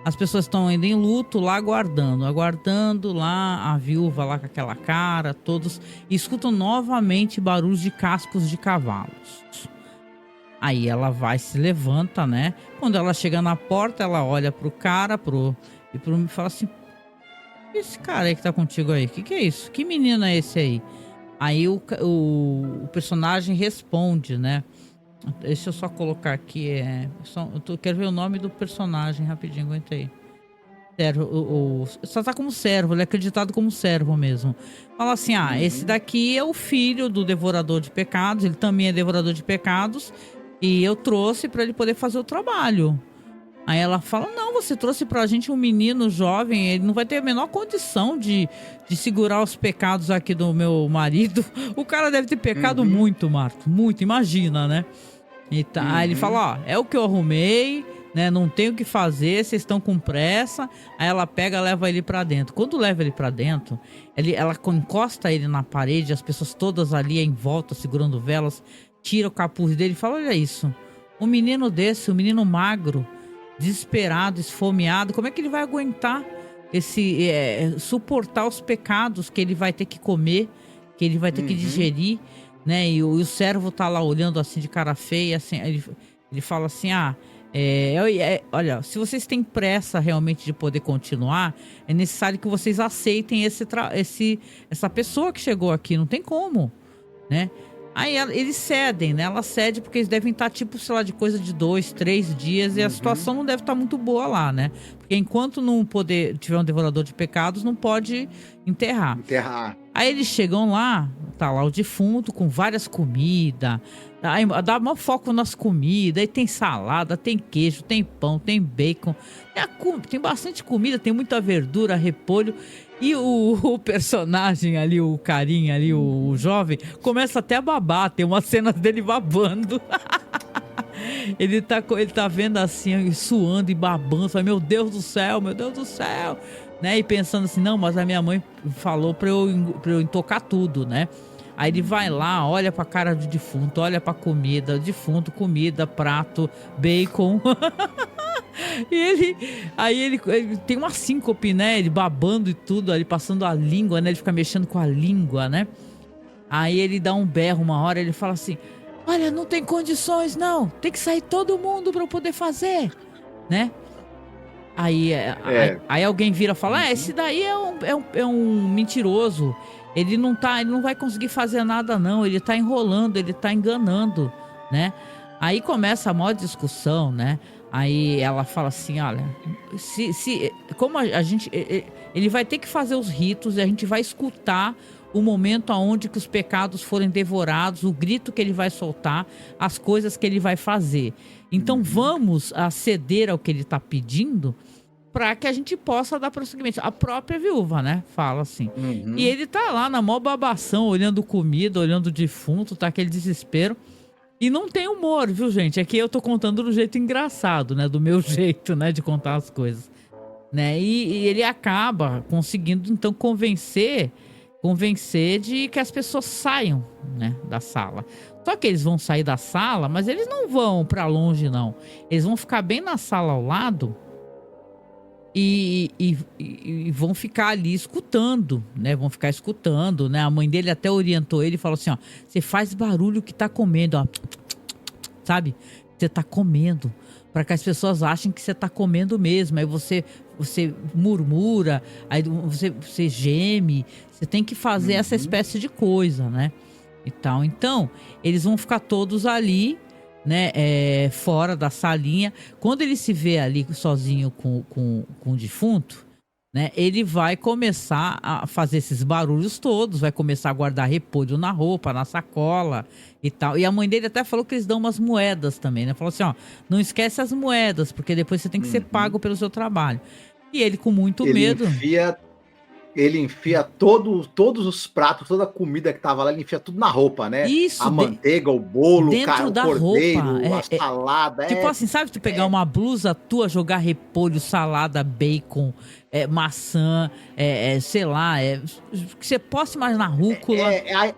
As pessoas estão ainda em luto lá, aguardando lá a viúva lá com aquela cara, todos escutam novamente barulhos de cascos de cavalos. Aí ela se levanta, né? Quando ela chega na porta, ela olha pro cara e fala assim: esse cara aí que tá contigo aí, que é isso? Que menino é esse aí? Aí o personagem responde, né? Deixa eu só colocar aqui, quero ver o nome do personagem rapidinho, aguenta aí. Só tá como servo, ele é acreditado como servo mesmo. Fala assim, esse daqui é o filho do devorador de pecados, ele também é devorador de pecados, e eu trouxe pra ele poder fazer o trabalho. Aí ela fala, não, você trouxe pra gente um menino jovem, ele não vai ter a menor condição de segurar os pecados aqui do meu marido. O cara deve ter pecado muito, Marco, muito, imagina, né? Aí ele fala, é o que eu arrumei, né? Não tem o que fazer, vocês estão com pressa. Aí ela pega, leva ele pra dentro. Quando leva ele pra dentro, ela encosta ele na parede, as pessoas todas ali em volta, segurando velas, tira o capuz dele e fala, olha isso, um menino desse, um menino magro, desesperado, esfomeado, como é que ele vai aguentar suportar os pecados que ele vai ter que comer, que ele vai ter que digerir, né? E o servo tá lá olhando assim de cara feia, assim, ele fala assim, olha, se vocês têm pressa realmente de poder continuar, é necessário que vocês aceitem essa pessoa que chegou aqui, não tem como, né? Aí eles cedem, né? Ela cede porque eles devem estar, tipo, sei lá, de coisa de 2, 3 dias e a situação não deve estar muito boa lá, né? Porque enquanto não tiver um devorador de pecados, não pode enterrar. Aí eles chegam lá, tá lá o defunto com várias comidas, aí dá maior foco nas comidas, aí tem salada, tem queijo, tem pão, tem bacon, tem bastante comida, tem muita verdura, repolho. E o personagem ali, o carinha ali, o jovem, começa até a babar, tem umas cenas dele babando. Ele tá vendo assim, suando e babando, fala, meu Deus do céu, né? E pensando assim, não, mas a minha mãe falou pra eu intocar tudo, né? Aí ele vai lá, olha pra cara do defunto, olha pra comida, defunto, comida, prato, bacon. E ele tem uma síncope, né? Ele babando e tudo, ali passando a língua, né? Ele fica mexendo com a língua, né? Aí ele dá um berro uma hora, ele fala assim, olha, não tem condições não, tem que sair todo mundo pra eu poder fazer, né? Aí alguém vira e fala, esse daí é um mentiroso, ele não vai conseguir fazer nada não, ele tá enrolando, ele tá enganando, né? Aí começa a maior discussão, né? Aí ela fala assim, olha, como a gente, ele vai ter que fazer os ritos e a gente vai escutar o momento aonde que os pecados forem devorados, o grito que ele vai soltar, as coisas que ele vai fazer. Então vamos aceder ao que ele está pedindo para que a gente possa dar prosseguimento. A própria viúva, né? Fala assim. Uhum. E ele tá lá na mó babação, olhando comida, olhando o defunto, tá aquele desespero. E não tem humor, viu, gente? Aqui eu tô contando do jeito engraçado, né? Do meu jeito, né? De contar as coisas. Né? E ele acaba conseguindo, então, convencer de que as pessoas saiam, né? Da sala. Só que eles vão sair da sala, mas eles não vão pra longe, não. Eles vão ficar bem na sala ao lado e vão ficar ali escutando, né? Vão ficar escutando, né? A mãe dele até orientou ele e falou assim, ó, você faz barulho que tá comendo, ó. Sabe? Você tá comendo. Para que as pessoas achem que você tá comendo mesmo. Aí você murmura, aí você geme. Você tem que fazer essa espécie de coisa, né? E tal. Então, eles vão ficar todos ali, né? Fora da salinha. Quando ele se vê ali sozinho com o defunto, né? Ele vai começar a fazer esses barulhos todos, vai começar a guardar repolho na roupa, na sacola e tal. E a mãe dele até falou que eles dão umas moedas também, né? Falou assim, ó, não esquece as moedas, porque depois você tem que ser pago pelo seu trabalho. E ele com muito medo... Ele enfia todos os pratos, toda a comida que tava lá, ele enfia tudo na roupa, né? Isso, a manteiga, o bolo, dentro o da cordeiro, roupa. a salada. Tipo assim, sabe tu pegar uma blusa tua, jogar repolho, salada, bacon, maçã, sei lá, que você possa imaginar, rúcula.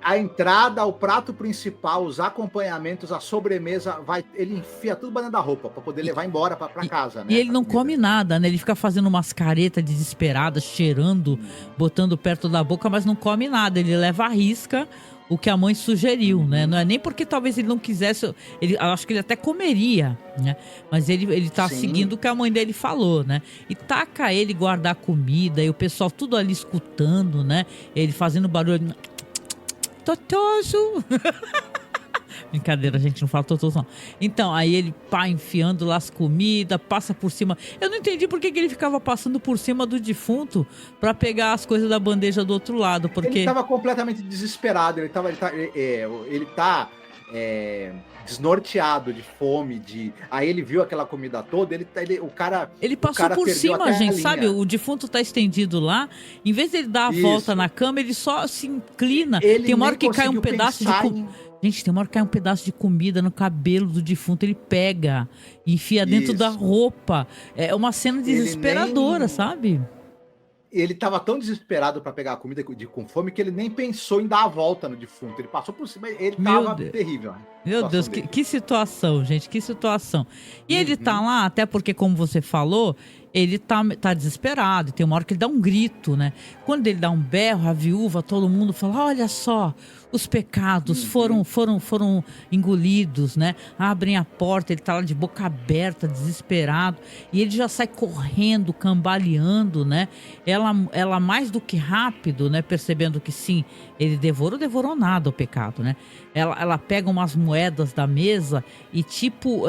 A entrada, o prato principal, os acompanhamentos, a sobremesa, ele enfia tudo dentro da roupa pra poder levar embora pra casa, né? E ele não come nada, né? Ele fica fazendo umas caretas desesperadas, cheirando, botando perto da boca, mas não come nada. Ele leva à risca o que a mãe sugeriu, né? Não é nem porque talvez ele não quisesse, eu acho que ele até comeria, né? Mas ele tá seguindo o que a mãe dele falou, né? E taca ele guardar comida e o pessoal tudo ali escutando, né? Ele fazendo barulho. Totoso! Brincadeira, a gente não fala totoso, não. Então, aí ele enfiando lá as comidas, passa por cima. Eu não entendi por que ele ficava passando por cima do defunto pra pegar as coisas da bandeja do outro lado, porque... Ele tava completamente desesperado, ele tá desnorteado de fome, aí ele viu aquela comida toda, ele passou por cima, gente, sabe? O defunto tá estendido lá, em vez dele dar a volta na cama, ele só se inclina. Tem uma hora que cai um pedaço de Gente, tem uma hora que cai um pedaço de comida no cabelo do defunto, ele pega e enfia dentro da roupa. É uma cena desesperadora, sabe? Ele tava tão desesperado para pegar a comida com fome que ele nem pensou em dar a volta no defunto. Ele passou por cima, ele tava terrível. Meu Deus, que situação, gente, que situação. E ele tá lá, até porque, como você falou, ele tá desesperado. Tem uma hora que ele dá um grito, né? Quando ele dá um berro, a viúva, todo mundo fala, olha só, os pecados foram engolidos, né? Abrem a porta, ele tá lá de boca aberta, desesperado. E ele já sai correndo, cambaleando, né? Ela mais do que rápido, né? Percebendo que sim, ele devorou nada o pecado, né? Ela pega umas moedas da mesa e tipo...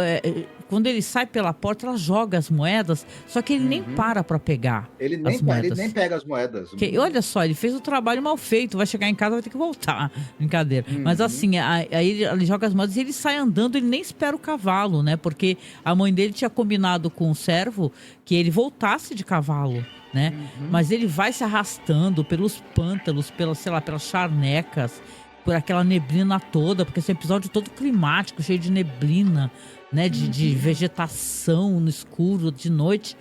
quando ele sai pela porta, ela joga as moedas, só que ele nem para pra pegar ele nem pega as moedas. Olha só, ele fez o trabalho mal feito, vai chegar em casa, vai ter que voltar. Brincadeira. Mas assim, aí ele joga as moedas e ele sai andando, ele nem espera o cavalo, né? Porque a mãe dele tinha combinado com o servo que ele voltasse de cavalo, né? Mas ele vai se arrastando pelos pântanos, pelas charnecas, por aquela neblina toda, porque esse episódio todo climático, cheio de neblina, né, de vegetação no escuro, de noite.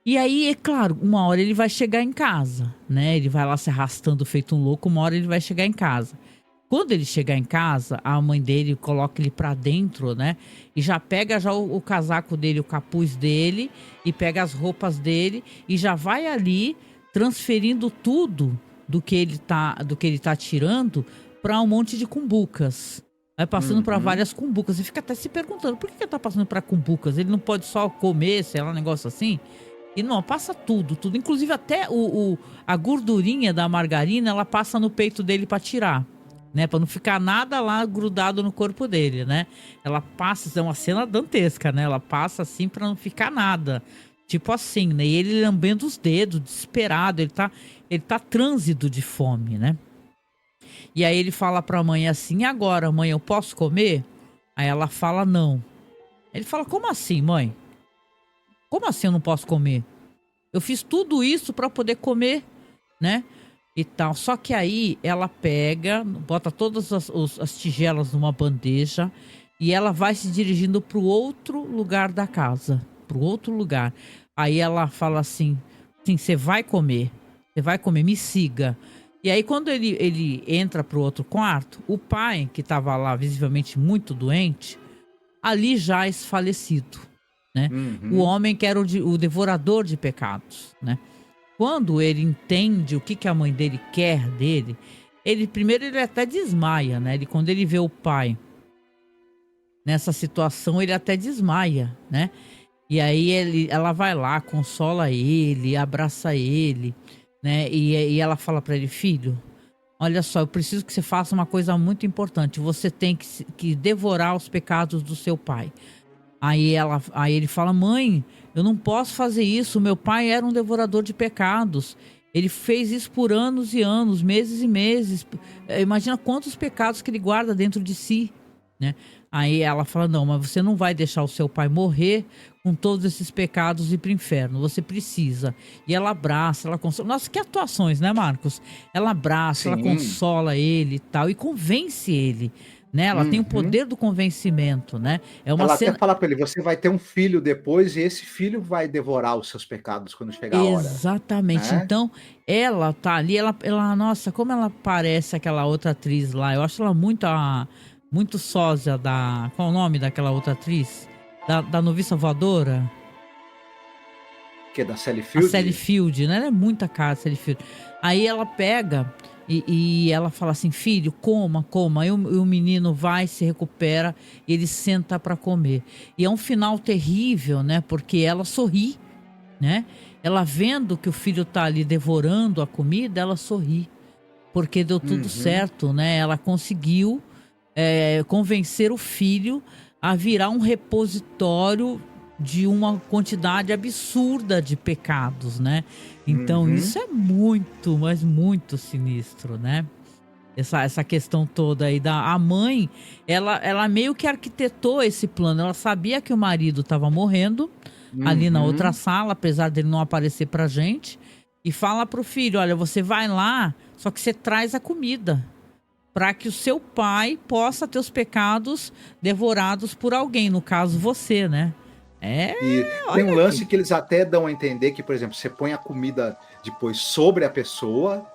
E aí, é claro, uma hora ele vai chegar em casa, né? Ele vai lá se arrastando feito um louco, uma hora ele vai chegar em casa. Quando ele chegar em casa, a mãe dele coloca ele pra dentro, né? E já pega o casaco dele, o capuz dele, e pega as roupas dele, e já vai ali transferindo tudo do que ele tá tirando pra um monte de cumbucas. Vai passando pra várias cumbucas. E fica até se perguntando, por que ele tá passando pra cumbucas? Ele não pode só comer, sei lá, um negócio assim? E não, passa tudo. Inclusive até a gordurinha da margarina, ela passa no peito dele pra tirar, né? Pra não ficar nada lá grudado no corpo dele, né? Ela passa, é uma cena dantesca, né? Ela passa assim pra não ficar nada. Tipo assim, né? E ele lambendo os dedos, desesperado. Ele tá trânsido de fome, né? E aí ele fala pra mãe assim, e agora, mãe, eu posso comer? Aí ela fala não. Ele fala, como assim, mãe? Como assim eu não posso comer? Eu fiz tudo isso para poder comer, né? E tal. Só que aí ela pega, bota todas as tigelas numa bandeja e ela vai se dirigindo para o outro lugar da casa. Para o outro lugar. Aí ela fala assim, você vai comer. Você vai comer, me siga. E aí quando ele entra para o outro quarto, o pai, que estava lá visivelmente muito doente, ali já falecido, né? O homem que era o devorador de pecados, né? Quando ele entende o que a mãe dele quer dele, primeiro ele até desmaia, né? Quando ele vê o pai nessa situação, ele até desmaia, né? E aí ela vai lá, consola ele, abraça ele, né? E ela fala para ele, filho, olha só, eu preciso que você faça uma coisa muito importante. Você tem que devorar os pecados do seu pai. Aí ele fala, mãe, eu não posso fazer isso. Meu pai era um devorador de pecados. Ele fez isso por anos e anos, meses e meses. Imagina quantos pecados que ele guarda dentro de si, né? Aí ela fala, não, mas você não vai deixar o seu pai morrer com todos esses pecados e ir pro inferno. Você precisa. E ela abraça, ela consola. Nossa, que atuações, né, Marcos? Ela abraça, ela consola ele e tal, e convence ele, né? Ela tem o poder do convencimento, né? Ela até fala para ele, você vai ter um filho depois e esse filho vai devorar os seus pecados quando chegar a hora. Exatamente. Né? Então, ela tá ali, ela, nossa, como ela parece aquela outra atriz lá. Eu acho ela muito sósia da... Qual é o nome daquela outra atriz? Da Noviça Voadora? Que é da Sally Field? A Sally Field, né? Ela é muita cara, Sally Field. Aí ela pega e ela fala assim, filho, coma. Aí o menino vai, se recupera, e ele senta para comer. E é um final terrível, né? Porque ela sorri, né? Ela vendo que o filho tá ali devorando a comida, ela sorri. Porque deu tudo certo, né? Ela conseguiu convencer o filho a virar um repositório de uma quantidade absurda de pecados, né? Então isso é muito, mas muito sinistro, né? Essa questão toda aí a mãe, ela meio que arquitetou esse plano. Ela sabia que o marido estava morrendo ali na outra sala, apesar dele não aparecer pra gente, e fala pro filho, olha, você vai lá, só que você traz a comida, para que o seu pai possa ter os pecados devorados por alguém, no caso você, né? E tem um lance que eles até dão a entender que, por exemplo, você põe a comida depois sobre a pessoa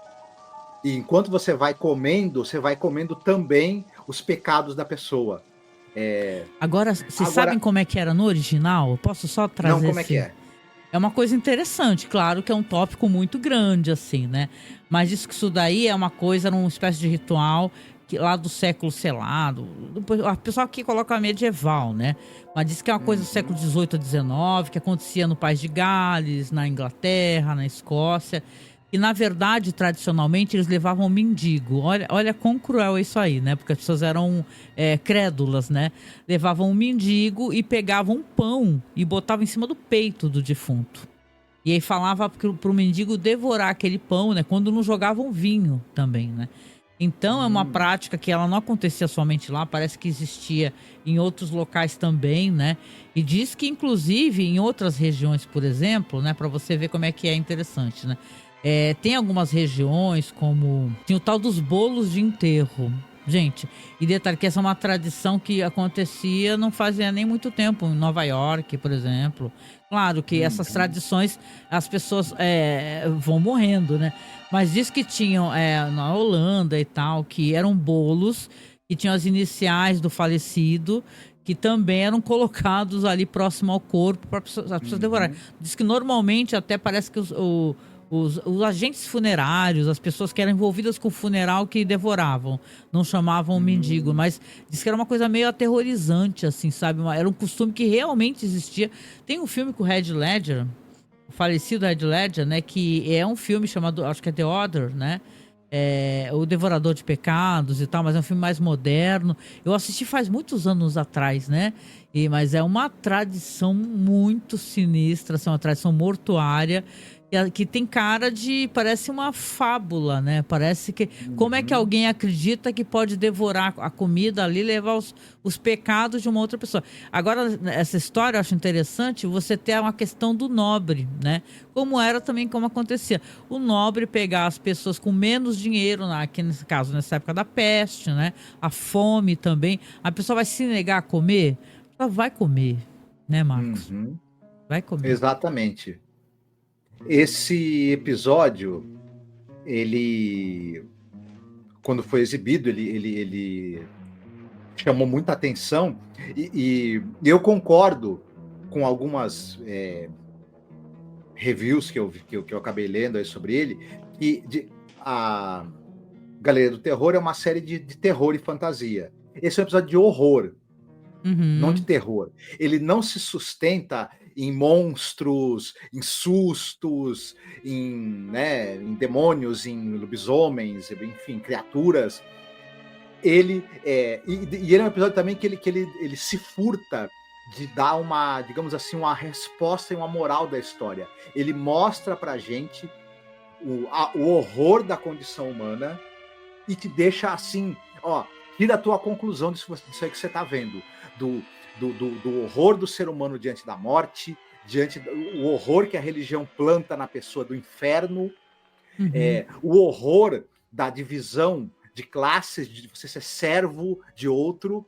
e enquanto você vai comendo também os pecados da pessoa. Agora, vocês sabem como é que era no original? Eu posso só trazer Não, como é que é? É uma coisa interessante, claro que é um tópico muito grande, assim, né? Mas diz que isso daí é uma coisa, era uma espécie de ritual que lá do século, sei lá, a pessoa aqui coloca medieval, né? Mas diz que é uma coisa do século XVIII a XIX, que acontecia no País de Gales, na Inglaterra, na Escócia. E, na verdade, tradicionalmente, eles levavam mendigo. Olha quão cruel é isso aí, né? Porque as pessoas eram crédulas, né? Levavam um mendigo e pegavam um pão e botavam em cima do peito do defunto. E aí falava pro mendigo devorar aquele pão, né? Quando não jogavam vinho também, né? Então é uma prática que ela não acontecia somente lá, parece que existia em outros locais também, né? E diz que, inclusive, em outras regiões, por exemplo, né? Para você ver como é que é interessante, né? Tem algumas regiões como... Tem o tal dos bolos de enterro. Gente, e detalhe que essa é uma tradição que acontecia não fazia nem muito tempo, em Nova York, por exemplo. Claro que essas tradições, as pessoas vão morrendo, né? Mas diz que tinham na Holanda e tal, que eram bolos que tinham as iniciais do falecido, que também eram colocados ali próximo ao corpo para as pessoas devorarem. Diz que normalmente até parece que os agentes funerários, as pessoas que eram envolvidas com o funeral que devoravam, não chamavam o mendigo, mas diz que era uma coisa meio aterrorizante, assim, sabe? Era um costume que realmente existia. Tem um filme com o Heath Ledger, o falecido Heath Ledger, né? Que é um filme chamado, acho que é The Other, né? O Devorador de Pecados e tal, mas é um filme mais moderno. Eu assisti faz muitos anos atrás, né? Mas é uma tradição muito sinistra, assim, uma tradição mortuária Que tem cara de... Parece uma fábula, né? Parece que... Como é que alguém acredita que pode devorar a comida ali e levar os pecados de uma outra pessoa? Agora, essa história eu acho interessante você ter uma questão do nobre, né? Como era também, como acontecia. O nobre pegar as pessoas com menos dinheiro, aqui nesse caso, nessa época da peste, né? A fome também. A pessoa vai se negar a comer? Ela vai comer, né, Marcos? Vai comer. Exatamente. Esse episódio, ele, quando foi exibido, ele chamou muita atenção e eu concordo com algumas reviews que eu acabei lendo aí sobre ele, que a Galeria do Terror é uma série de terror e fantasia. Esse é um episódio de horror, não de terror. Ele não se sustenta em monstros, em sustos, em demônios, em lobisomens, enfim, criaturas. Ele ele é um episódio também que ele se furta de dar uma, digamos assim, uma resposta e uma moral da história. Ele mostra pra gente o horror da condição humana e te deixa assim, tira a tua conclusão disso aí que você tá vendo, do horror do ser humano diante da morte, diante do horror que a religião planta na pessoa do inferno, o horror da divisão de classes, de você ser servo de outro,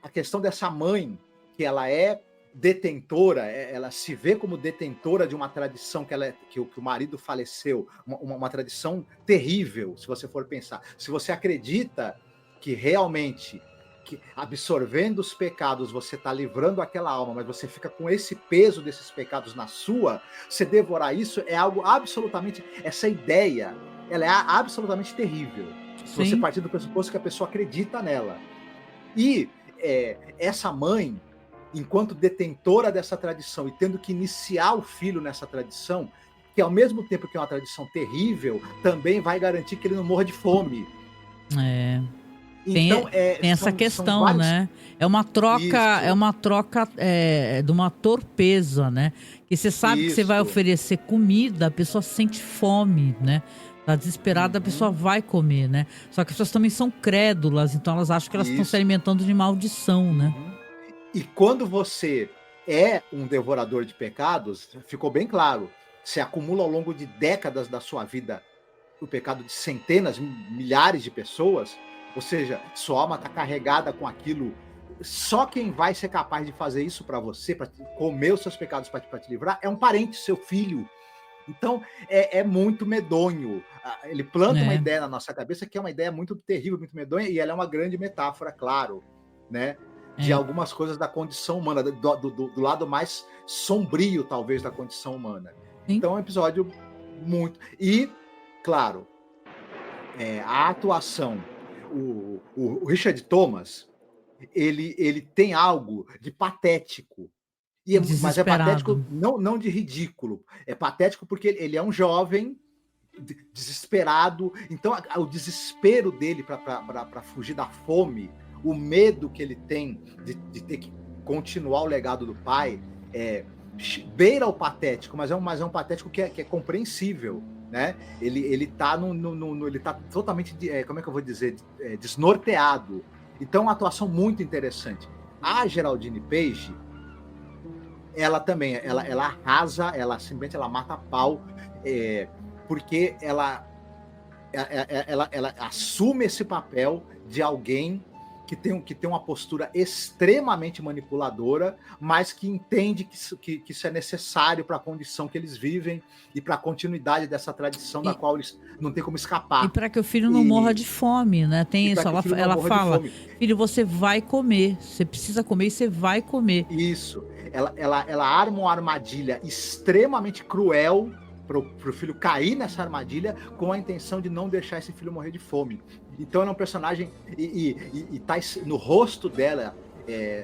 a questão dessa mãe, que ela é detentora, ela se vê como detentora de uma tradição que o marido faleceu, uma tradição terrível, se você for pensar. Se você acredita que realmente, que absorvendo os pecados você está livrando aquela alma, mas você fica com esse peso desses pecados na sua, você devorar isso é algo absolutamente... Essa ideia, ela é absolutamente terrível. Se você partir do pressuposto que a pessoa acredita nela. E essa mãe, enquanto detentora dessa tradição e tendo que iniciar o filho nessa tradição, que ao mesmo tempo que é uma tradição terrível, também vai garantir que ele não morra de fome. Então, tem essa questão, vários... né? É uma troca de uma torpeza, né? Que você sabe que você vai oferecer comida, a pessoa sente fome, né? Tá desesperada, a pessoa vai comer, né? Só que as pessoas também são crédulas, então elas acham que elas estão se alimentando de maldição, né? E quando você é um devorador de pecados, ficou bem claro, você acumula ao longo de décadas da sua vida o pecado de centenas, milhares de pessoas, ou seja, sua alma está carregada com aquilo. Só quem vai ser capaz de fazer isso para você, para comer os seus pecados para te livrar, é um parente, seu filho. Então, é muito medonho. Ele planta uma ideia na nossa cabeça que é uma ideia muito terrível, muito medonha, e ela é uma grande metáfora, claro, né? De algumas coisas da condição humana, do lado mais sombrio, talvez, da condição humana. Então, é um episódio muito... E, claro, a atuação... O Richard Thomas, ele tem algo de patético. Mas é patético não de ridículo. É patético porque ele é um jovem desesperado. Então, o desespero dele para fugir da fome, o medo que ele tem de ter que continuar o legado do pai, beira o patético, mas é um patético que é compreensível, né? Ele tá ele tá totalmente, como é que eu vou dizer, desnorteado. Então, uma atuação muito interessante. A Geraldine Page, ela também, ela arrasa, ela simplesmente mata a pau, porque ela assume esse papel de alguém que tem uma postura extremamente manipuladora, mas que entende que isso é necessário para a condição que eles vivem e para a continuidade dessa tradição da qual eles não tem como escapar. E para que o filho não morra de fome, né? Tem isso, ela fala, filho, você vai comer, você precisa comer e você vai comer. Isso, ela arma uma armadilha extremamente cruel para o filho cair nessa armadilha com a intenção de não deixar esse filho morrer de fome. Então ela é um personagem e tá no rosto dela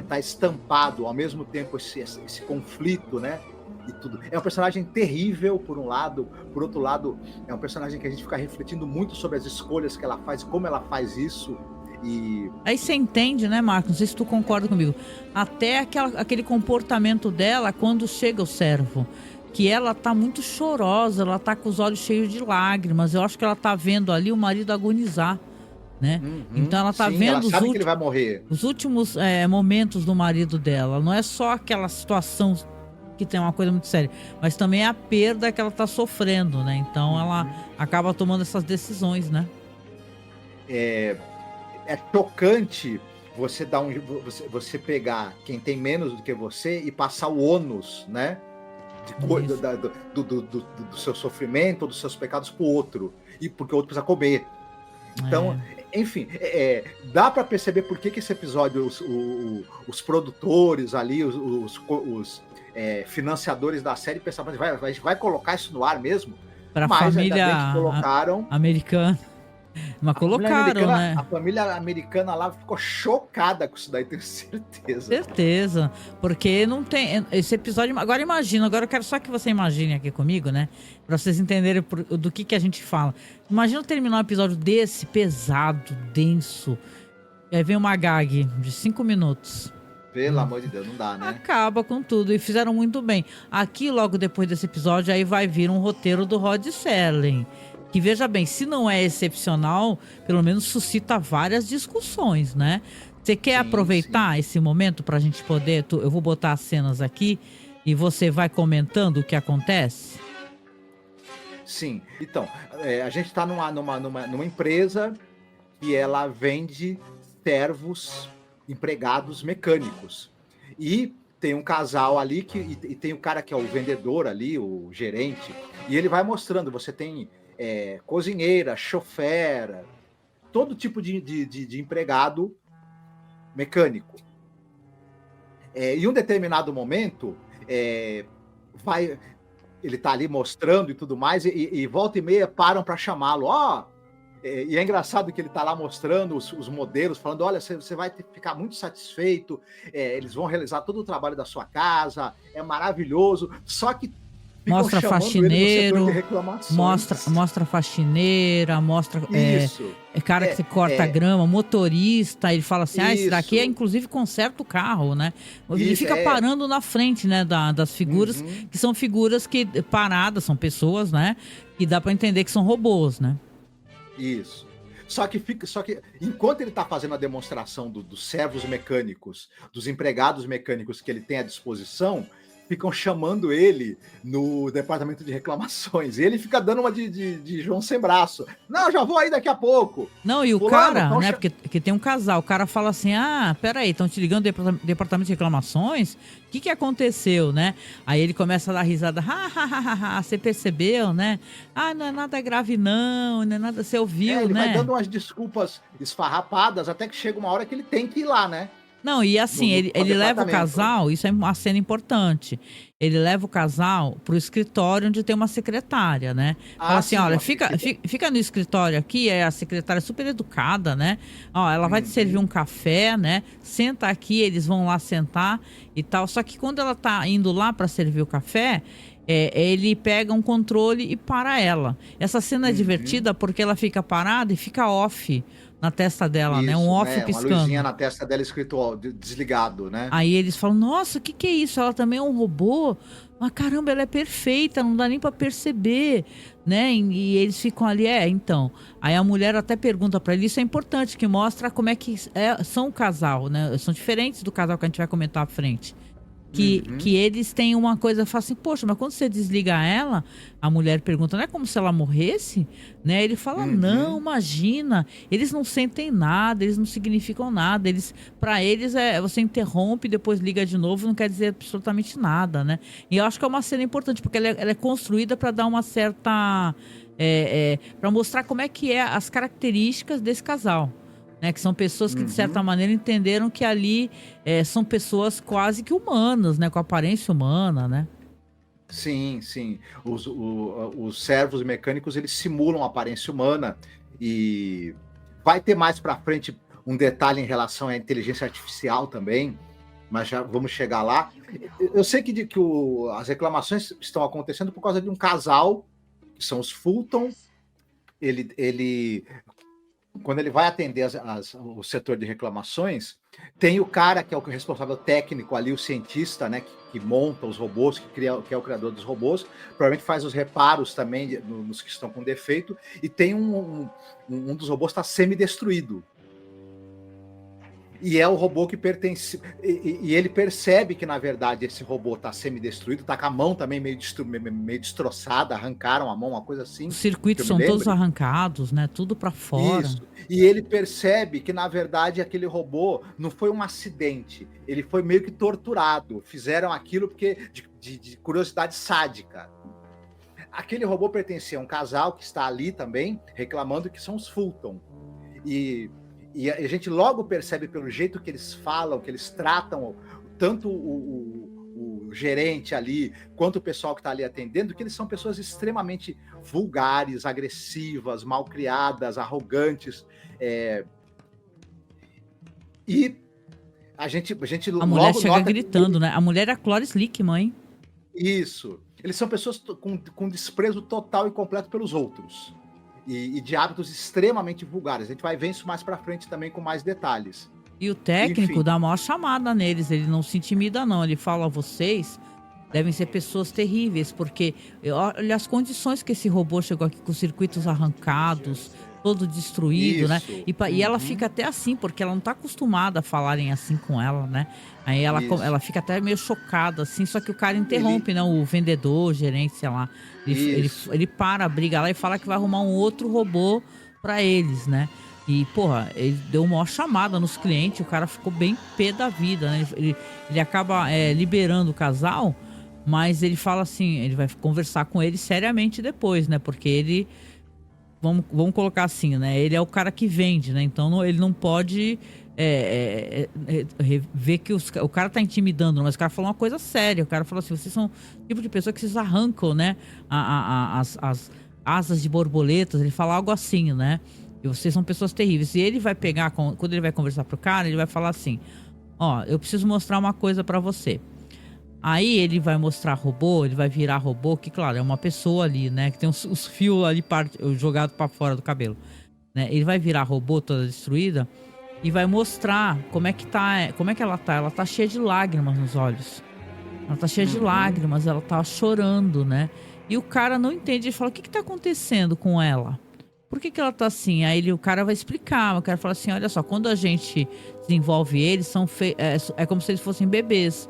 tá estampado ao mesmo tempo esse conflito, né? E tudo. É um personagem terrível por um lado, por outro lado é um personagem que a gente fica refletindo muito sobre as escolhas que ela faz, como ela faz isso. E aí você entende, né, Marcos? Não sei se tu concorda comigo. Até aquele comportamento dela quando chega o servo. que ela tá muito chorosa, ela tá com os olhos cheios de lágrimas. Eu acho que ela tá vendo ali o marido agonizar, né? Então ela tá Sim, ela vendo sabe que ele vai morrer. os últimos momentos do marido dela. Não é só aquela situação que tem uma coisa muito séria, mas também a perda que ela tá sofrendo, né? Então ela acaba tomando essas decisões, né? É chocante você dar você pegar quem tem menos do que você e passar o ônus, né? Do seu sofrimento, dos seus pecados pro outro. E porque o outro precisa comer. Então, enfim, dá para perceber por que esse episódio, os produtores ali, os financiadores da série pensavam, vai colocar isso no ar mesmo? Pra Mas família ainda bem que colocaram. americana. Mas colocaram, né? A família americana lá ficou chocada com isso daí, tenho certeza. Certeza, porque não tem esse episódio. Agora imagina, agora eu quero só que você imagine aqui comigo, né? Pra vocês entenderem do que a gente fala. Imagina terminar um episódio desse, pesado, denso. E aí vem uma gag de 5 minutos. Pelo amor de Deus, não dá, né? Acaba com tudo. E fizeram muito bem. Aqui, logo depois desse episódio, aí vai vir um roteiro do Rod Serling. Que, veja bem, se não é excepcional, pelo menos suscita várias discussões, né? Você quer aproveitar esse momento pra gente poder... Eu vou botar as cenas aqui e você vai comentando o que acontece? Sim. Então, a gente tá numa empresa que ela vende servos empregados mecânicos. E tem um casal ali e tem o cara que é o vendedor ali, o gerente, e ele vai mostrando, você tem cozinheira, chofer, todo tipo de empregado mecânico. Em um determinado momento, ele tá ali mostrando e tudo mais, e volta e meia param para chamá-lo. E é engraçado que ele tá lá mostrando os modelos, falando, olha, você vai ficar muito satisfeito, eles vão realizar todo o trabalho da sua casa, é maravilhoso, só que mostra faxineiro, mostra faxineira, mostra cara que corta grama, motorista, ele fala assim, esse daqui inclusive conserta o carro, né? Ele fica parando na frente, né, das figuras, que são figuras que paradas, são pessoas, né, que dá para entender que são robôs, né? Isso. Só que enquanto ele está fazendo a demonstração dos servos mecânicos, dos empregados mecânicos que ele tem à disposição, ficam chamando ele no departamento de reclamações. E ele fica dando uma de João sem braço. Não, já vou aí daqui a pouco. Não, e o cara, né, porque tem um casal, o cara fala assim, peraí, estão te ligando do departamento de reclamações? O que aconteceu, né? Aí ele começa a dar risada, você percebeu, né? Não é nada grave não é nada, você ouviu, ele né? vai dando umas desculpas esfarrapadas, até que chega uma hora que ele tem que ir lá, né? Não, e assim, ele leva o casal, isso é uma cena importante. Ele leva o casal pro escritório onde tem uma secretária, né? Fala assim, olha, fica no escritório aqui, a secretária é super educada, né? Ela vai te servir um café, né? Senta aqui, eles vão lá sentar e tal. Só que quando ela tá indo lá para servir o café, ele pega um controle e para ela. Essa cena é divertida porque ela fica parada e fica off na testa dela, isso, né? Um off piscando. Uma luzinha na testa dela escrito desligado, né? Aí eles falam, nossa, o que é isso? Ela também é um robô? Mas caramba, ela é perfeita, não dá nem pra perceber, né? E eles ficam ali, então. Aí a mulher até pergunta pra ele, isso é importante, que mostra como é que são o casal, né? São diferentes do casal que a gente vai comentar à frente. Que eles têm uma coisa, fala assim, poxa, mas quando você desliga ela, a mulher pergunta, não é como se ela morresse? Né? Ele fala, não, imagina, eles não sentem nada, eles não significam nada, para eles você interrompe, depois liga de novo, não quer dizer absolutamente nada, né? E eu acho que é uma cena importante, porque ela é construída para dar uma certa... para mostrar como é que as características desse casal. Né, que são pessoas que, de certa maneira, entenderam que ali são pessoas quase que humanas, né? Com aparência humana, né? Sim, sim. Os servos mecânicos, eles simulam a aparência humana e vai ter mais para frente um detalhe em relação à inteligência artificial também, mas já vamos chegar lá. Eu sei que as reclamações estão acontecendo por causa de um casal, que são os Fulton. Ele quando ele vai atender o setor de reclamações, tem o cara que é o responsável técnico ali, o cientista, né, que monta os robôs, que é o criador dos robôs, provavelmente faz os reparos também nos que estão com defeito, e tem um dos robôs está semi-destruído. E é o robô que pertence. E ele percebe que, na verdade, esse robô está semi-destruído, está com a mão também meio destroçada, arrancaram a mão, uma coisa assim. Os circuitos são todos arrancados, né? Tudo para fora. Isso. E ele percebe que, na verdade, aquele robô não foi um acidente. Ele foi meio que torturado. Fizeram aquilo porque de curiosidade sádica. Aquele robô pertencia a um casal que está ali também, reclamando, que são os Fulton. E a gente logo percebe pelo jeito que eles falam, que eles tratam tanto o gerente ali, quanto o pessoal que está ali atendendo, que eles são pessoas extremamente vulgares, agressivas, malcriadas, arrogantes. E a mulher logo chega gritando, né? A mulher é a Cloris Leachman, hein? Isso. Eles são pessoas com desprezo total e completo pelos outros. E de hábitos extremamente vulgares. A gente vai ver isso mais pra frente também com mais detalhes. E o técnico dá a maior chamada neles, ele não se intimida não, ele fala: vocês devem ser pessoas terríveis, porque olha as condições que esse robô chegou aqui, com os circuitos arrancados, todo destruído, né? E ela fica até assim, porque ela não tá acostumada a falarem assim com ela, né? Aí ela fica até meio chocada, assim, só que o cara interrompe, né? O vendedor, o gerente, sei lá. Ele para a briga lá e fala que vai arrumar um outro robô pra eles, né? E, porra, ele deu uma maior chamada nos clientes, o cara ficou bem pé da vida, né? Ele acaba liberando o casal, mas ele fala assim, ele vai conversar com ele seriamente depois, né? Porque ele... Vamos colocar assim, né? Ele é o cara que vende, né? Então ele não pode ver que o cara tá intimidando, mas o cara falou uma coisa séria. O cara falou assim: vocês são o tipo de pessoa que vocês arrancam, né? As asas de borboletas. Ele fala algo assim, né? E vocês são pessoas terríveis. E ele vai pegar, quando ele vai conversar pro cara, ele vai falar assim: ó, eu preciso mostrar uma coisa pra você. Aí ele vai mostrar robô, ele vai virar robô, que claro, é uma pessoa ali, né? Que tem os fios ali jogados pra fora do cabelo, né? Ele vai virar robô toda destruída e vai mostrar como é que ela tá. Ela tá cheia de lágrimas nos olhos. Ela tá cheia de lágrimas, ela tá chorando, né? E o cara não entende, ele fala: o que tá acontecendo com ela? Por que ela tá assim? Aí o cara vai explicar, o cara fala assim: olha só, quando a gente desenvolve eles, é como se eles fossem bebês.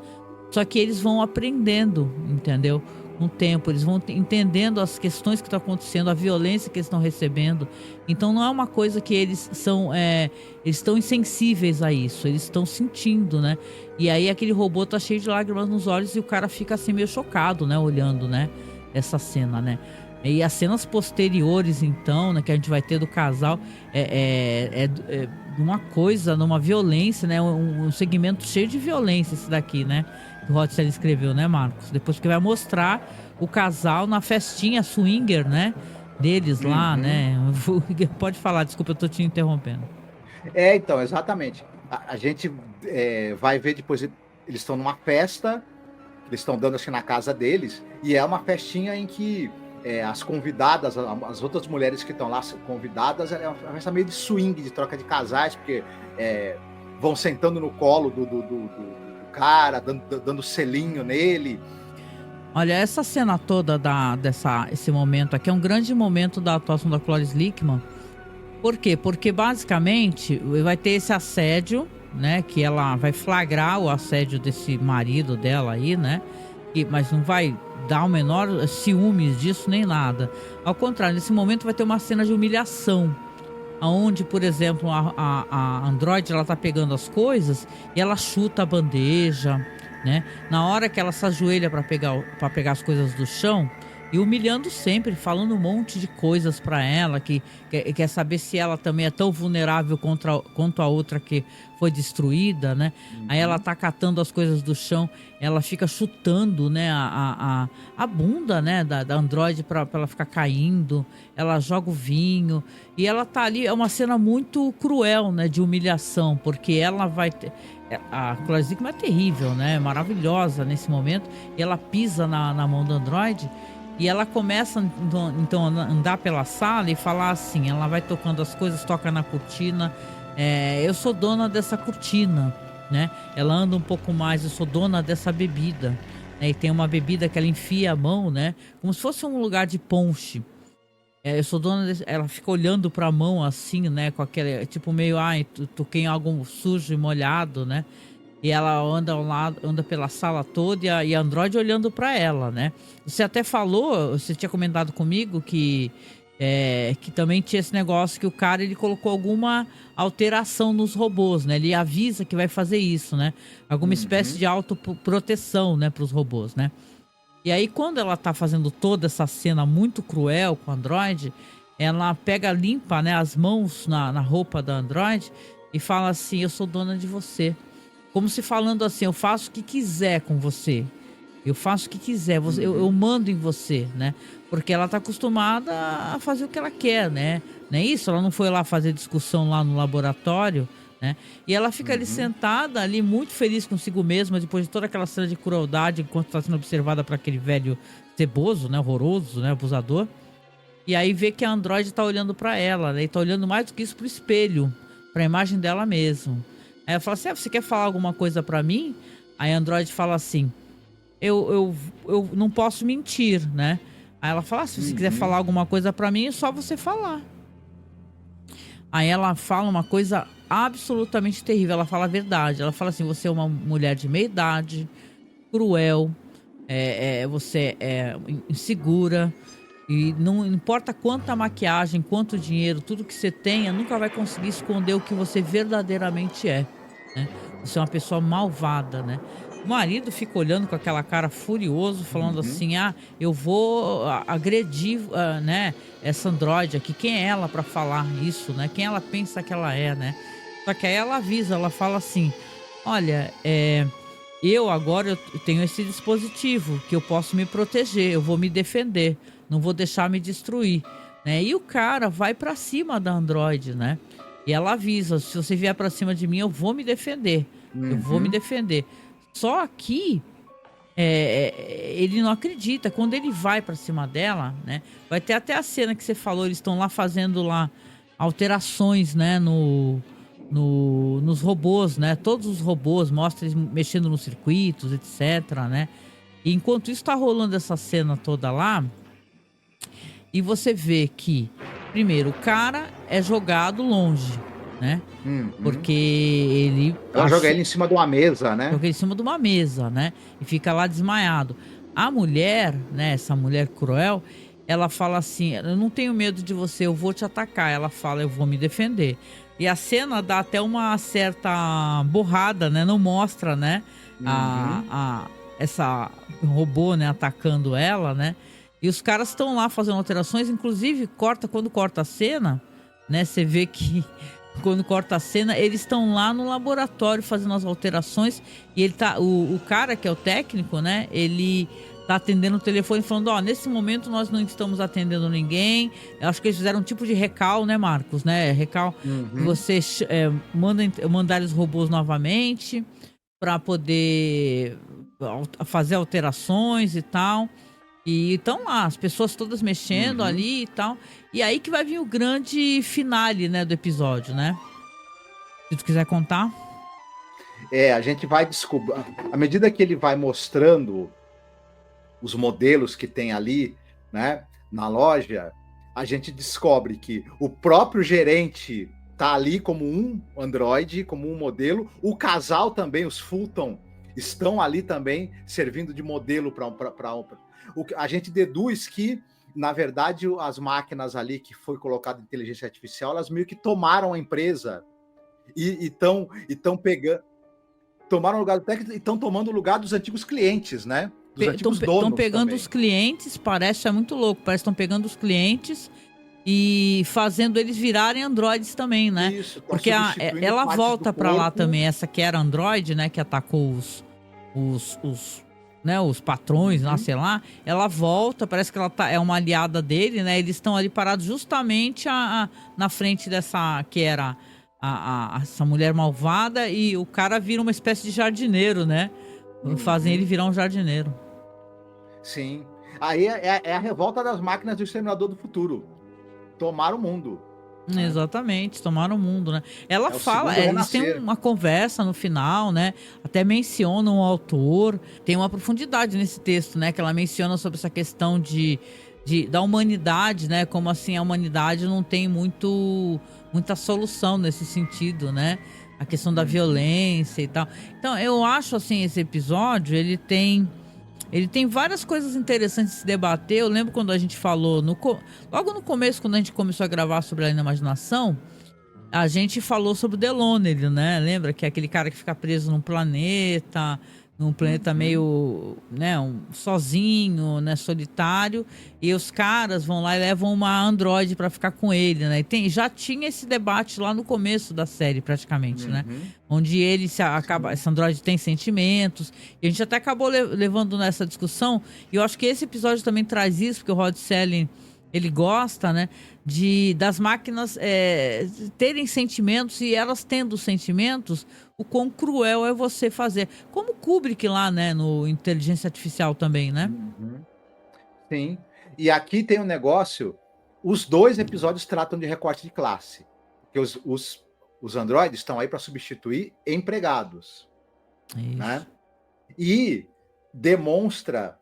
Só que eles vão aprendendo, entendeu? Com o tempo, eles vão entendendo as questões que estão acontecendo, a violência que eles estão recebendo. Então não é uma coisa que eles estão insensíveis a isso, eles estão sentindo, né? E aí aquele robô tá cheio de lágrimas nos olhos e o cara fica assim meio chocado, né? Olhando, né? Essa cena, né? E as cenas posteriores, então, né, que a gente vai ter do casal, uma coisa, numa violência, né? Um segmento cheio de violência esse daqui, né? Que o Rothstein escreveu, né, Marcos? Depois que vai mostrar o casal na festinha swinger, né? Deles lá, né? Pode falar, desculpa, eu tô te interrompendo. Então, exatamente. A gente vai ver depois, eles estão numa festa, eles estão dando assim na casa deles, e é uma festinha em que as convidadas, as outras mulheres que estão lá convidadas, é uma festa meio de swing, de troca de casais, porque vão sentando no colo do cara, dando selinho nele. Olha, essa cena toda esse momento aqui é um grande momento da atuação da Cloris Leachman. Por quê? Porque basicamente vai ter esse assédio, né? Que ela vai flagrar o assédio desse marido dela aí, né? Mas não vai dar o menor ciúmes disso nem nada. Ao contrário, nesse momento vai ter uma cena de humilhação, onde, por exemplo, a androide, ela tá pegando as coisas e ela chuta a bandeja, né? Na hora que ela se ajoelha para pegar as coisas do chão, e humilhando sempre, falando um monte de coisas para ela, que quer saber se ela também é tão vulnerável quanto a outra que foi destruída, né? Aí ela tá catando as coisas do chão, ela fica chutando, né, a bunda, né, da androide pra ela ficar caindo, ela joga o vinho, e ela tá ali, é uma cena muito cruel, né, de humilhação, porque ela vai ter... A Cloris Leachman é terrível, né, maravilhosa nesse momento, e ela pisa na mão da androide. E ela começa então a andar pela sala e falar assim, ela vai tocando as coisas, toca na cortina, eu sou dona dessa cortina, né? Ela anda um pouco mais, eu sou dona dessa bebida, né? E tem uma bebida que ela enfia a mão, né? Como se fosse um lugar de ponche. Eu sou dona ela fica olhando pra mão assim, né? Com aquele, tipo meio, ai, toquei em algo sujo e molhado, né? E ela anda ao lado, anda pela sala toda e a Android olhando pra ela, né? Você até falou, você tinha comentado comigo que também tinha esse negócio que o cara ele colocou alguma alteração nos robôs, né? Ele avisa que vai fazer isso, né? Alguma espécie de autoproteção, né, para os robôs, né? E aí quando ela tá fazendo toda essa cena muito cruel com o Android, ela pega, limpa, né, as mãos na roupa da Android e fala assim: eu sou dona de você. Como se falando assim, eu faço o que quiser com você. Eu faço o que quiser, eu mando em você, né? Porque ela tá acostumada a fazer o que ela quer, né? Não é isso? Ela não foi lá fazer discussão lá no laboratório, né? E ela fica ali sentada, ali muito feliz consigo mesma, depois de toda aquela cena de crueldade, enquanto está sendo observada por aquele velho ceboso, né? Horroroso, né? Abusador. E aí vê que a Android tá olhando para ela, né? E tá olhando mais do que isso pro espelho, pra imagem dela mesmo. Aí ela fala assim: você quer falar alguma coisa pra mim? Aí a Android fala assim: eu não posso mentir, né? Aí ela fala: se você quiser falar alguma coisa pra mim, é só você falar. Aí ela fala uma coisa absolutamente terrível. Ela fala a verdade. Ela fala assim: você é uma mulher de meia idade, cruel, você é insegura. E não importa quanta maquiagem, quanto dinheiro, tudo que você tenha, nunca vai conseguir esconder o que você verdadeiramente é, né? Você é uma pessoa malvada, né? O marido fica olhando com aquela cara furioso, falando assim: eu vou agredir, né, essa androide aqui. Quem é ela para falar isso, né? Quem ela pensa que ela é, né? Só que aí ela avisa, ela fala assim: olha, eu agora eu tenho esse dispositivo que eu posso me proteger, eu vou me defender, não vou deixar me destruir, né? E o cara vai pra cima da Android, né? E ela avisa: se você vier pra cima de mim, eu vou me defender, eu vou me defender. Só que ele não acredita. Quando ele vai pra cima dela, né? Vai ter até a cena que você falou, eles estão lá fazendo lá alterações, né? Nos robôs, né? Todos os robôs, mostra eles mexendo nos circuitos, etc, né? E enquanto isso tá rolando essa cena toda lá, e você vê que, primeiro, o cara é jogado longe, né? Porque ele Ela joga ele em cima de uma mesa, né? joga ele em cima de uma mesa, né? E fica lá desmaiado. A mulher, né? Essa mulher cruel, ela fala assim: eu não tenho medo de você, eu vou te atacar. Ela fala: eu vou me defender. E a cena dá até uma certa borrada, né? Não mostra, né? Essa robô, né? Atacando ela, né? E os caras estão lá fazendo alterações. Inclusive, quando corta a cena, né? Você vê que quando corta a cena, eles estão lá no laboratório fazendo as alterações. E ele tá. O cara que é o técnico, né? Ele tá atendendo o telefone falando: ó, nesse momento nós não estamos atendendo ninguém. Eu acho que eles fizeram um tipo de recal, né, Marcos, né? Recal, você mandar os robôs novamente para poder fazer alterações e tal. E estão lá, as pessoas todas mexendo ali e tal. E aí que vai vir o grande finale, né, do episódio, né? Se tu quiser contar. A gente vai descobrir. À medida que ele vai mostrando os modelos que tem ali, né, na loja, a gente descobre que o próprio gerente tá ali como um androide, como um modelo. O casal também, os Fulton, estão ali também servindo de modelo para a gente deduz que, na verdade, as máquinas ali que foi colocada inteligência artificial, elas meio que tomaram a empresa e estão pegando, tomaram o lugar do técnico e estão tomando o lugar dos antigos clientes, né? Dos antigos donos. Estão pegando também os clientes, parece, é muito louco, parece que estão pegando os clientes e fazendo eles virarem androides também, né? Isso, porque ela volta para lá também, essa que era androide, né, que atacou os patrões, lá, sei lá, ela volta, parece que ela é uma aliada dele, né? Eles estão ali parados justamente na frente dessa, que era essa mulher malvada, e o cara vira uma espécie de jardineiro, né? Fazem ele virar um jardineiro. Sim. Aí é a revolta das máquinas do Exterminador do Futuro. Tomaram o mundo. Exatamente, tomaram o mundo, né? Ela É o fala, segundo eles têm renascer. uma conversa no final, né? Até mencionam o autor, tem uma profundidade nesse texto, né? Que ela menciona sobre essa questão da humanidade, né? Como assim a humanidade não tem muita solução nesse sentido, né? A questão da violência e tal. Então, eu acho assim, esse episódio, ele tem várias coisas interessantes de se debater. Eu lembro quando a gente falou, logo no começo, quando a gente começou a gravar sobre a imaginação, a gente falou sobre o Deloney, né? Lembra que é aquele cara que fica preso num planeta meio, né, sozinho, né, solitário, e os caras vão lá e levam uma androide pra ficar com ele, né? E já tinha esse debate lá no começo da série, praticamente, né? Onde ele esse androide tem sentimentos, e a gente até acabou levando nessa discussão, e eu acho que esse episódio também traz isso, porque o Rod Serling, ele gosta, né, das máquinas terem sentimentos, e elas tendo sentimentos, o quão cruel é você fazer. Como Kubrick lá, né, no Inteligência Artificial também, né? Sim. E aqui tem um negócio, os 2 episódios tratam de recorte de classe. Porque os androides estão aí para substituir empregados. Né? E demonstra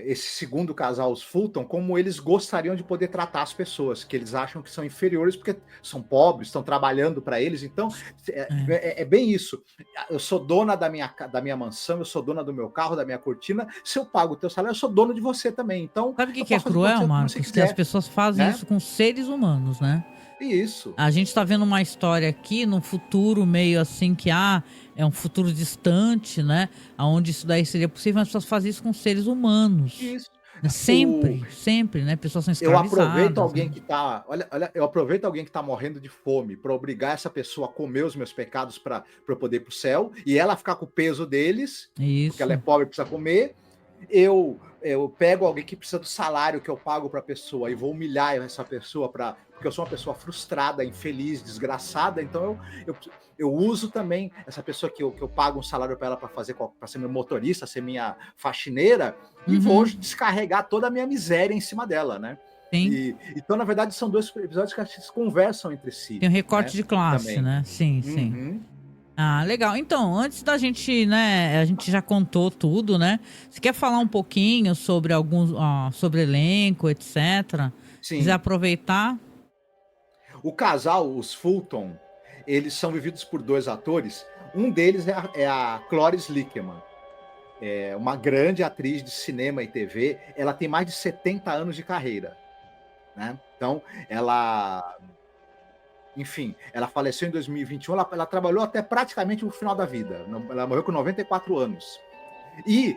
esse segundo casal, os Fulton, como eles gostariam de poder tratar as pessoas, que eles acham que são inferiores porque são pobres, estão trabalhando para eles. Então, é bem isso. Eu sou dona da minha mansão, eu sou dona do meu carro, da minha cortina. Se eu pago o teu salário, eu sou dono de você também. Então, sabe o que é cruel, Marcos? Que as pessoas fazem, né, isso com seres humanos, né? Isso. A gente tá vendo uma história aqui num futuro meio assim que é um futuro distante, né? Onde isso daí seria possível, mas as pessoas fazem isso com seres humanos. Isso. Sempre, né? Pessoas são escravizadas. Eu aproveito alguém, né, que tá, olha, eu aproveito alguém que tá morrendo de fome para obrigar essa pessoa a comer os meus pecados para eu poder ir pro céu, e ela ficar com o peso deles, porque ela é pobre e precisa comer. Eu pego alguém que precisa do salário que eu pago para a pessoa e vou humilhar essa pessoa porque eu sou uma pessoa frustrada, infeliz, desgraçada. Então eu uso também essa pessoa que eu pago um salário para ela para ser meu motorista, ser minha faxineira, e vou descarregar toda a minha miséria em cima dela, né? Então, na verdade, são 2 episódios que eles conversam entre si. Tem um recorte de classe, também, né? Sim. Ah, legal. Então, antes da gente, né, a gente já contou tudo, né? Você quer falar um pouquinho sobre sobre elenco, etc? Sim. Quiser aproveitar? O casal, os Fulton, eles são vividos por 2 atores. Um deles é a Cloris Leachman. É uma grande atriz de cinema e TV. Ela tem mais de 70 anos de carreira, né? Então, enfim, ela faleceu em 2021, ela trabalhou até praticamente o final da vida. Ela morreu com 94 anos. E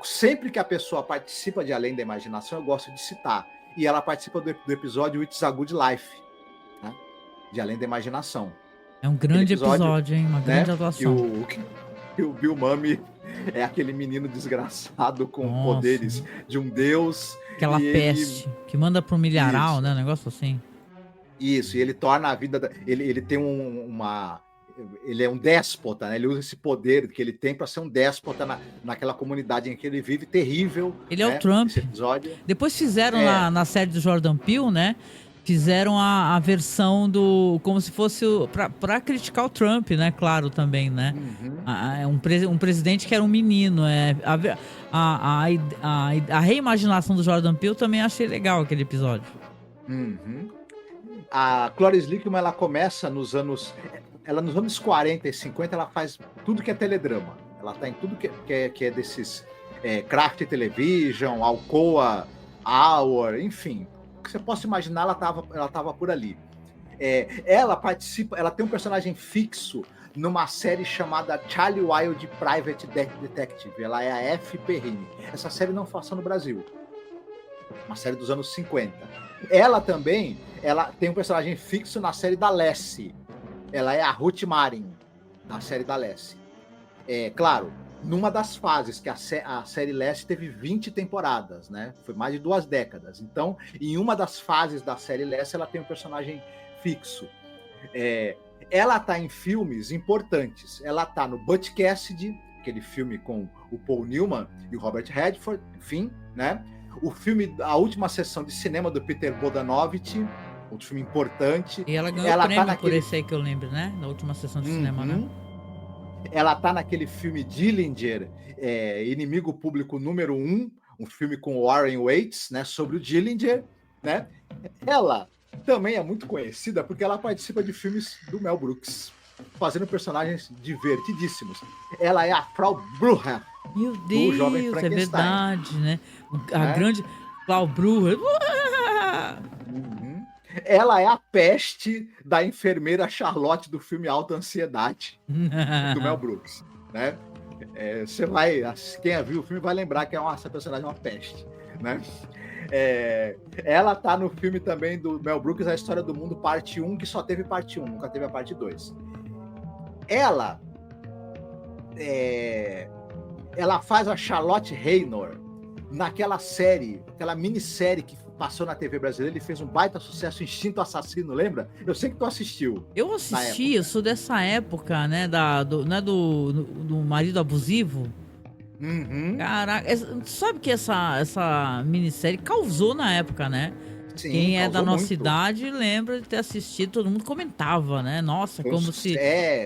sempre que a pessoa participa de Além da Imaginação, eu gosto de citar. E ela participa do episódio It's a Good Life, né? De Além da Imaginação. É um grande episódio, hein? Uma grande atuação. E o Bill Murray é aquele menino desgraçado com poderes de um deus. Aquela peste que manda pro milharal, né? Um negócio assim. Isso, e ele torna a vida... Ele tem ele é um déspota, né? Ele usa esse poder que ele tem para ser um déspota naquela comunidade em que ele vive, terrível. Ele é o Trump. Depois fizeram na série do Jordan Peele, né? Fizeram a versão como se fosse para criticar o Trump, né? Claro, também, né? Um presidente que era um menino. A reimaginação do Jordan Peele também achei legal aquele episódio. A Cloris Leachman, ela começa nos anos 40 e 50, ela faz tudo que é teledrama. Ela tá em tudo que é desses Craft Television, Alcoa Hour, enfim. O que você possa imaginar, ela tava por ali. Ela participa, ela tem um personagem fixo numa série chamada Charlie Wild Private Detective. Ela é a F. Perrine. Essa série não passou no Brasil. Uma série dos anos 50. Ela também, tem um personagem fixo na série da Lassie. Ela é a Ruth Marin, na série da Lassie. Claro, numa das fases, que a série Lassie teve 20 temporadas, né? Foi mais de 2 décadas. Então, em uma das fases da série Lassie, ela tem um personagem fixo. Ela tá em filmes importantes. Ela tá no Butch Cassidy, aquele filme com o Paul Newman e o Robert Redford, enfim, né? O filme, a última sessão de cinema do Peter Bogdanovich, outro filme importante. E ela ganhou o prêmio por esse aí que eu lembro, né? Na última sessão de cinema, né? Ela tá naquele filme Dillinger, Inimigo Público número 1, um filme com Warren Waits, né, sobre o Dillinger, né? Ela também é muito conhecida porque ela participa de filmes do Mel Brooks, fazendo personagens divertidíssimos. Ela é a Frau Brucher. Meu Deus, é verdade, né? A grande Frau Brucher. Ela é a peste da enfermeira Charlotte do filme Alta Ansiedade, do Mel Brooks, né? Você vai, quem viu o filme vai lembrar que essa personagem é uma peste, né? Ela tá no filme também do Mel Brooks, A História do Mundo, parte 1, que só teve parte 1, nunca teve a parte 2. Ela faz a Charlotte Raynor naquela série, aquela minissérie que passou na TV brasileira. Ele fez um baita sucesso, Instinto Assassino, lembra? Eu sei que tu assistiu. Eu assisti, eu sou dessa época, né? Do marido abusivo. Caraca, sabe que essa minissérie causou na época, né? Sim, quem é da nossa idade lembra de ter assistido, todo mundo comentava, né? Nossa, como se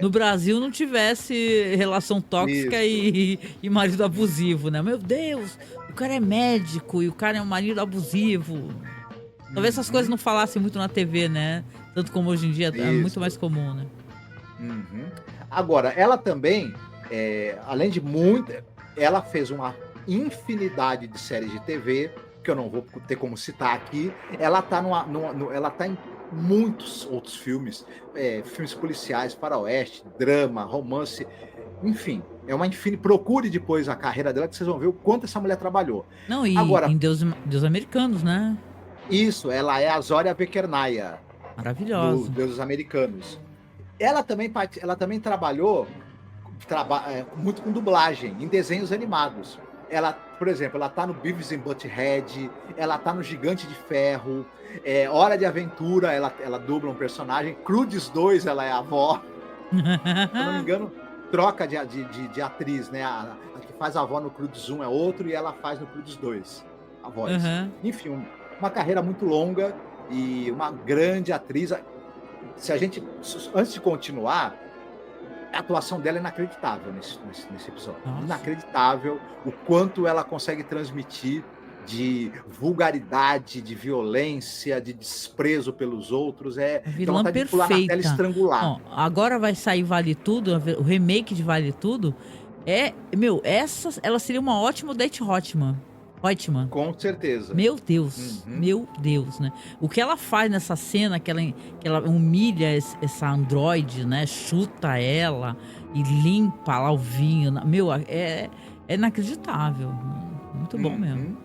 no Brasil não tivesse relação tóxica e marido abusivo, né? Meu Deus, o cara é médico e o cara é um marido abusivo. Talvez essas coisas não falassem muito na TV, né? Tanto como hoje em dia é muito mais comum, né? Agora, ela também, além de ela fez uma infinidade de séries de TV, que eu não vou ter como citar aqui. Ela tá ela tá em muitos outros filmes, filmes policiais, faroeste, drama, romance, enfim, é uma infinita. Procure depois a carreira dela, que vocês vão ver o quanto essa mulher trabalhou. Não, e agora, em Deus Americanos, né? Isso, ela é a Zoria Vekernaya. Maravilhosa. Do Deuses Americanos. Ela também trabalhou muito com dublagem, em desenhos animados. Ela, por exemplo, ela tá no Beavis and Butthead, ela tá no Gigante de Ferro, Hora de Aventura, ela dubla um personagem, Crudes 2, ela é a avó. Se eu não me engano, troca de atriz, né? A que faz a avó no Crudes 1 é outro e ela faz no Crudes 2 a voz. Enfim, uma carreira muito longa e uma grande atriz. Antes de continuar, a atuação dela é inacreditável nesse episódio. Nossa. Inacreditável o quanto ela consegue transmitir de vulgaridade, de violência, de desprezo pelos outros. Vilã perfeita. De pular na tela e estrangular. Agora vai sair Vale Tudo, o remake de Vale Tudo. Ela seria uma ótima Odete Roitman. Com certeza. Meu Deus, né? O que ela faz nessa cena, que ela humilha essa androide, né? Chuta ela e limpa lá o vinho. É inacreditável. Muito bom mesmo.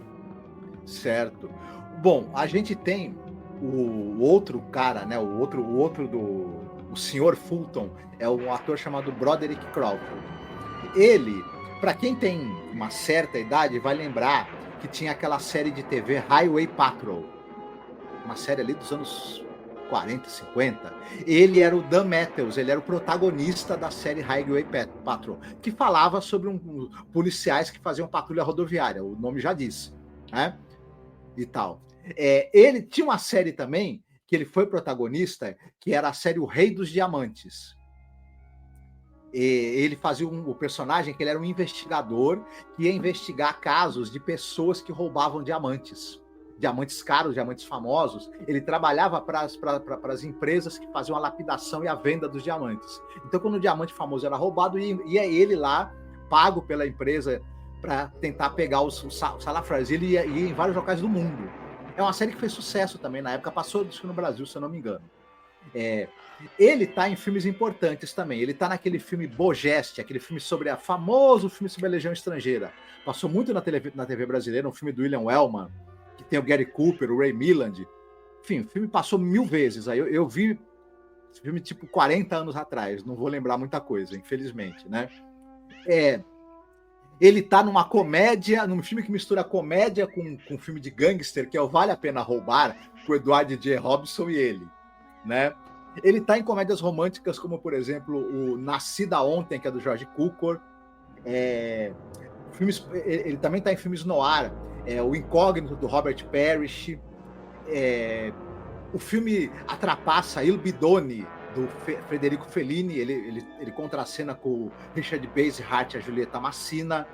Certo. Bom, a gente tem o outro cara, né? O Sr. Fulton, é um ator chamado Broderick Crawford. Ele, para quem tem uma certa idade, vai lembrar que tinha aquela série de TV Highway Patrol, uma série ali dos anos 40, 50. Ele era o Dan Matthews, ele era o protagonista da série Highway Patrol, que falava sobre policiais que faziam patrulha rodoviária, o nome já diz, né? E tal. Ele tinha uma série também, que ele foi protagonista, que era a série O Rei dos Diamantes. Ele fazia o personagem que ele era um investigador que ia investigar casos de pessoas que roubavam diamantes caros, diamantes famosos. Ele trabalhava para as empresas que faziam a lapidação e a venda dos diamantes. Então, quando o diamante famoso era roubado, ia ele lá, pago pela empresa, para tentar pegar os salafrários. Ele ia em vários locais do mundo. É uma série que fez sucesso também na época, passou disso no Brasil, se eu não me engano. Ele tá em filmes importantes também. Ele tá naquele filme Bogeste, aquele filme famoso filme sobre a Legião Estrangeira. Passou muito na TV brasileira, um filme do William Wellman, que tem o Gary Cooper, o Ray Milland. Enfim, o filme passou 1000 vezes. Aí eu vi esse filme tipo 40 anos atrás. Não vou lembrar muita coisa, infelizmente, né? Ele tá numa comédia, num filme que mistura comédia com filme de gangster, que é o Vale a Pena Roubar, com o Edward J. Robson e ele, né? Ele está em comédias românticas, como, por exemplo, o Nascida Ontem, que é do George Cukor. Ele também está em filmes noir. O Incógnito, do Robert Parrish, o filme A Trapaça, Il Bidone, do Federico Fellini, ele contracena com o Richard Basehart e a Julieta Massina,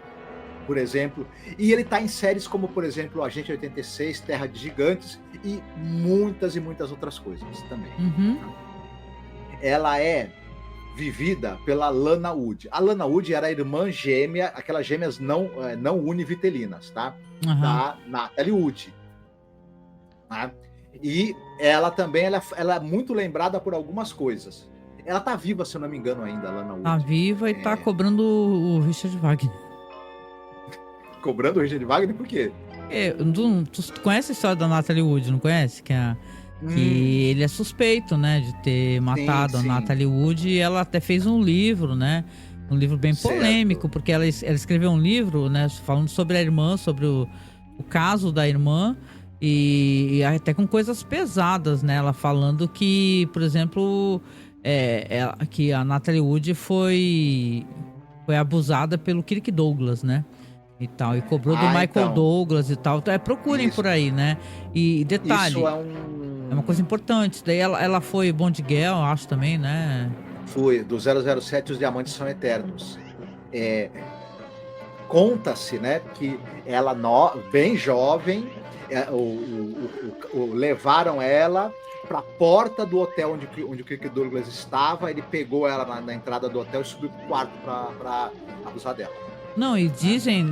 por exemplo. E ele está em séries como, por exemplo, Agente 86, Terra de Gigantes e muitas outras coisas também. Uhum. Ela é vivida pela Lana Wood. A Lana Wood era a irmã gêmea, aquelas gêmeas não univitelinas, tá? Uhum. Da Natalie Wood. Tá? E ela também ela é muito lembrada por algumas coisas. Ela tá viva, se eu não me engano, ainda, a Lana Wood. Tá viva e tá cobrando o Richard Wagner. Cobrando o Richard Wagner por quê? Tu conhece a história da Natalie Wood, não conhece? Que ele é suspeito, né, de ter matado a Natalie Wood, e ela até fez um livro, né? Um livro bem polêmico, porque ela escreveu um livro, né, falando sobre a irmã, sobre o caso da irmã, e até com coisas pesadas, né? Ela falando que, por exemplo, que a Natalie Wood foi abusada pelo Kirk Douglas, né? E tal, e cobrou do Michael Douglas e tal. Então, procurem isso por aí, né? E detalhe, isso é uma coisa importante. Daí ela foi Bond Girl, acho também, né? Foi, do 007 Os Diamantes São Eternos. Conta-se, né, que ela, bem jovem, levaram ela para a porta do hotel onde o Kirk Douglas estava. Ele pegou ela na entrada do hotel e subiu pro quarto para abusar dela. Não, e dizem,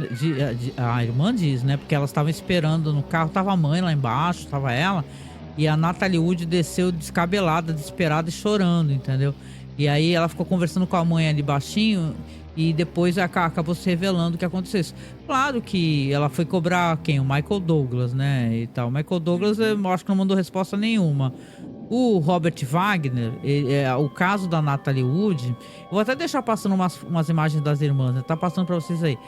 a irmã diz, né, porque elas estavam esperando no carro, tava a mãe lá embaixo, tava ela, e a Natalie Wood desceu descabelada, desesperada e chorando, entendeu? E aí ela ficou conversando com a mãe ali baixinho, e depois acabou se revelando o que aconteceu. Claro que ela foi cobrar quem? O Michael Douglas, né, e tal. O Michael Douglas, eu acho que não mandou resposta nenhuma. O Robert Wagner, o caso da Natalie Wood, eu vou até deixar passando umas imagens das irmãs, né? Tá passando pra vocês aí.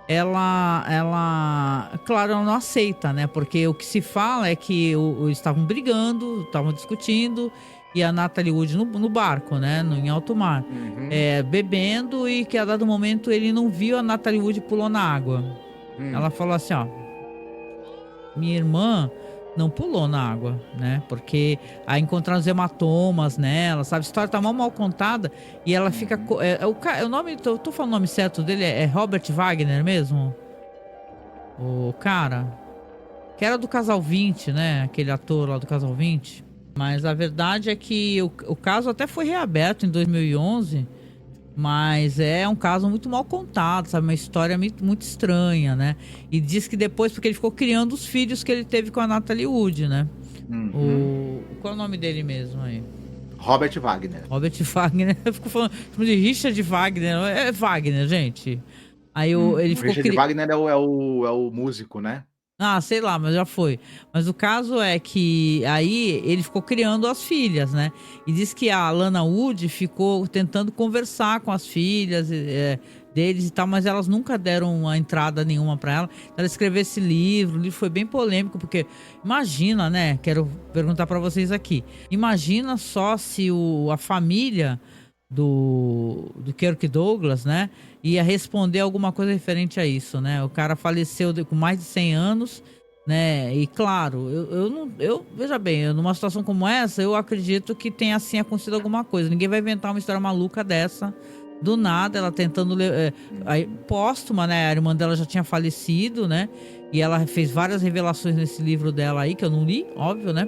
Ela, claro, ela não aceita, né? Porque o que se fala é que eles estavam brigando, estavam discutindo, e a Natalie Wood no barco, né? Em alto mar, bebendo, e que a dado momento ele não viu, a Natalie Wood pulou na água. Ela falou assim, ó, minha irmã não pulou na água, né? Porque aí encontraram os hematomas nela, sabe? A história tá mal contada, e ela fica... o nome, tô falando o nome certo dele, é Robert Wagner mesmo? O cara que era do Casal 20, né? Aquele ator lá do Casal 20. Mas a verdade é que o caso até foi reaberto em 2011, mas é um caso muito mal contado, sabe? Uma história muito estranha, né? E diz que depois, porque ele ficou criando os filhos que ele teve com a Natalie Wood, né? Qual é o nome dele mesmo aí? Robert Wagner. Robert Wagner. Eu fico falando de Richard Wagner. É Wagner, gente. Aí ele ficou... Richard Wagner é o músico, né? Ah, sei lá, mas já foi. Mas o caso é que aí ele ficou criando as filhas, né? E diz que a Lana Wood ficou tentando conversar com as filhas deles e tal, mas elas nunca deram uma entrada nenhuma pra ela. Ela escreveu esse livro, o livro foi bem polêmico, porque imagina, né? Quero perguntar pra vocês aqui. Imagina só se a família do Kirk Douglas, né, ia responder alguma coisa referente a isso, né? O cara faleceu com mais de 100 anos, né? E claro, eu veja bem, numa situação como essa, eu acredito que tenha assim acontecido alguma coisa. Ninguém vai inventar uma história maluca dessa do nada, ela tentando póstuma, né? A irmã dela já tinha falecido, né? E ela fez várias revelações nesse livro dela aí, que eu não li, óbvio, né?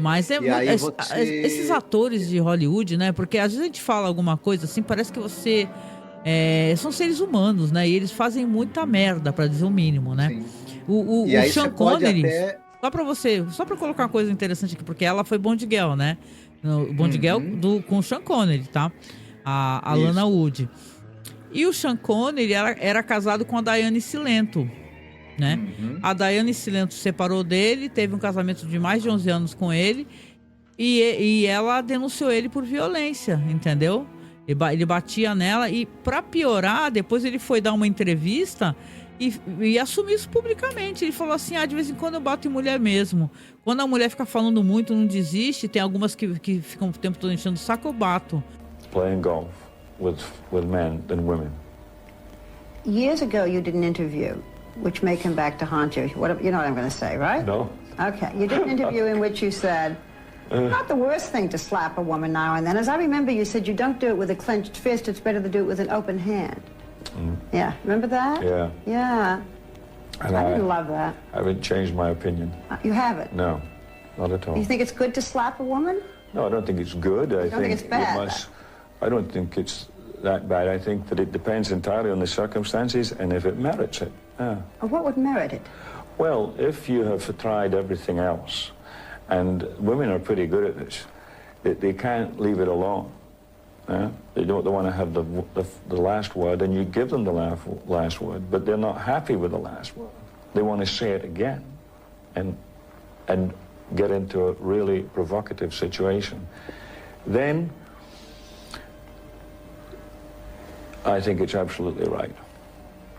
Mas esses atores de Hollywood, né? Porque às vezes a gente fala alguma coisa assim, parece que você... são seres humanos, né? E eles fazem muita merda, pra dizer o mínimo, né? Sim. O Sean Connery... Só pra colocar uma coisa interessante aqui, porque ela foi Bond Girl, né? Bond Girl com o Sean Connery, tá? A Lana Wood. E o Sean Connery era casado com a Diane Cilento, né? A Diane Cilento se separou dele, teve um casamento de mais de 11 anos com ele, e ela denunciou ele por violência, entendeu? Ele batia nela, e pra piorar, depois ele foi dar uma entrevista e assumiu isso publicamente. Ele falou assim, de vez em quando eu bato em mulher mesmo. Quando a mulher fica falando muito, não desiste, tem algumas que ficam o tempo todo enchendo o saco, eu bato. Playing golf with men and women. Years ago, you did an interview which may come back to haunt you. You know what I'm going to say, right? No. Okay. You did an interview in which you said, not the worst thing to slap a woman now and then. As I remember, you said you don't do it with a clenched fist. It's better to do it with an open hand. Yeah. Remember that? Yeah. Yeah. And I didn't love that. I haven't changed my opinion. You haven't? No, not at all. You think it's good to slap a woman? No, I don't think it's good. I think it's bad? I don't think it's that bad. I think that it depends entirely on the circumstances and if it merits it. Yeah. What would merit it? Well, if you have tried everything else, and women are pretty good at this, they can't leave it alone. They want to have the last word, and you give them the last word, but they're not happy with the last word. They want to say it again, and get into a really provocative situation. Then I think it's absolutely right.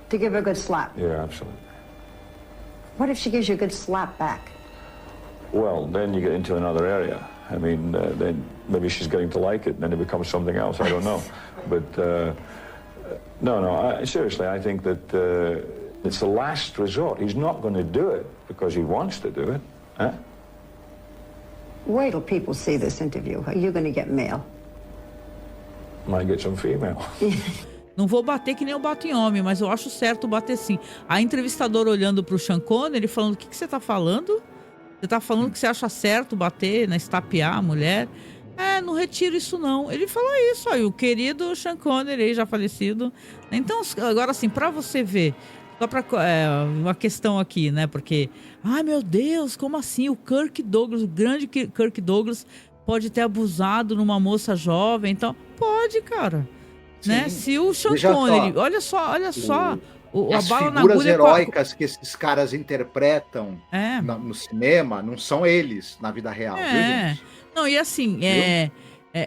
To give her a good slap? Yeah, absolutely. What if she gives you a good slap back? Well, then you get into another area. I mean, then maybe she's getting to like it, and then it becomes something else. I don't know. But no, seriously, I think that it's the last resort. He's not going to do it because he wants to do it. Huh? Wait till people see this interview. Are you going to get mail? Might get some female. Não vou bater que nem eu bato em homem, mas eu acho certo bater sim. A entrevistadora olhando pro Sean Connery, falando, o que você tá falando? Você tá falando que você acha certo bater, né, estapear a mulher? Não retiro isso não. Ele falou isso aí, o querido Sean Connery aí, já falecido. Então, agora assim, pra você ver, só pra uma questão aqui, né, porque, ai meu Deus, como assim? O Kirk Douglas, o grande Kirk Douglas pode ter abusado numa moça jovem, então, pode, cara. Né? Se o Sean Connery, olha só, a bala na agulha. As figuras heróicas que esses caras interpretam no cinema não são eles na vida real, viu, gente? Não, e assim,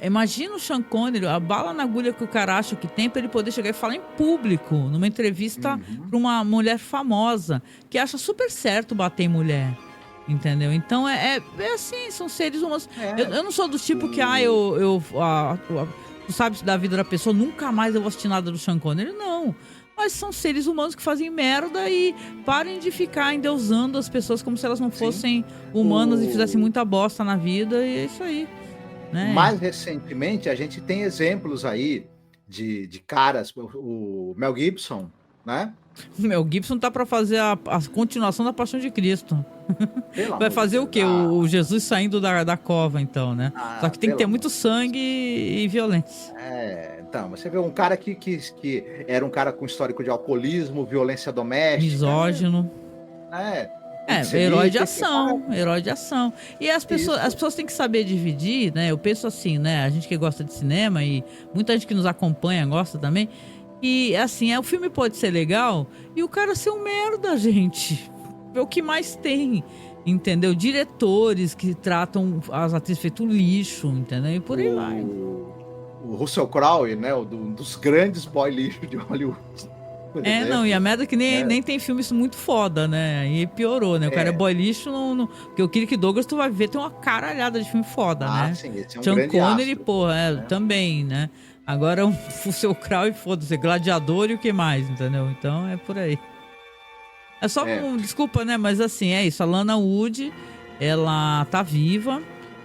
imagina o Sean Connery, a bala na agulha que o cara acha que tem pra ele poder chegar e falar em público, numa entrevista pra uma mulher famosa, que acha super certo bater em mulher. Entendeu? Então é assim, são seres humanos. Eu não sou do tipo que tu sabe da vida da pessoa, nunca mais eu vou assistir nada do Sean Connery, não. Mas são seres humanos que fazem merda e parem de ficar endeusando as pessoas como se elas não fossem humanas e fizessem muita bosta na vida, e é isso aí. Né? Mais recentemente, a gente tem exemplos aí de caras, o Mel Gibson, né? O Mel Gibson tá pra fazer a continuação da Paixão de Cristo. Vai fazer o quê? O Jesus saindo da cova, então, né? Só que tem que ter muito sangue e violência. Então, você vê um cara que era um cara com histórico de alcoolismo, violência doméstica. Misógino. Herói de ação. E as pessoas têm que saber dividir, né? Eu penso assim, né? A gente que gosta de cinema e muita gente que nos acompanha gosta também. E assim, o filme pode ser legal e o cara ser um merda, gente. É o que mais tem, entendeu? Diretores que tratam as atrizes feito lixo, entendeu? E por aí vai. O Russell Crowe, né? Um dos grandes boy lixo de Hollywood. E a merda é que nem tem filme muito foda, né? E piorou, né? O cara é boy lixo, porque o Kirk Douglas, tu vai ver, tem uma caralhada de filme foda, né? Sim, esse é um Sean Connery, também, né? Agora o Russell Crowe, foda-se, Gladiador e o que mais, entendeu? Então é por aí. É só desculpa, né? Mas assim, é isso. A Lana Wood, ela tá viva,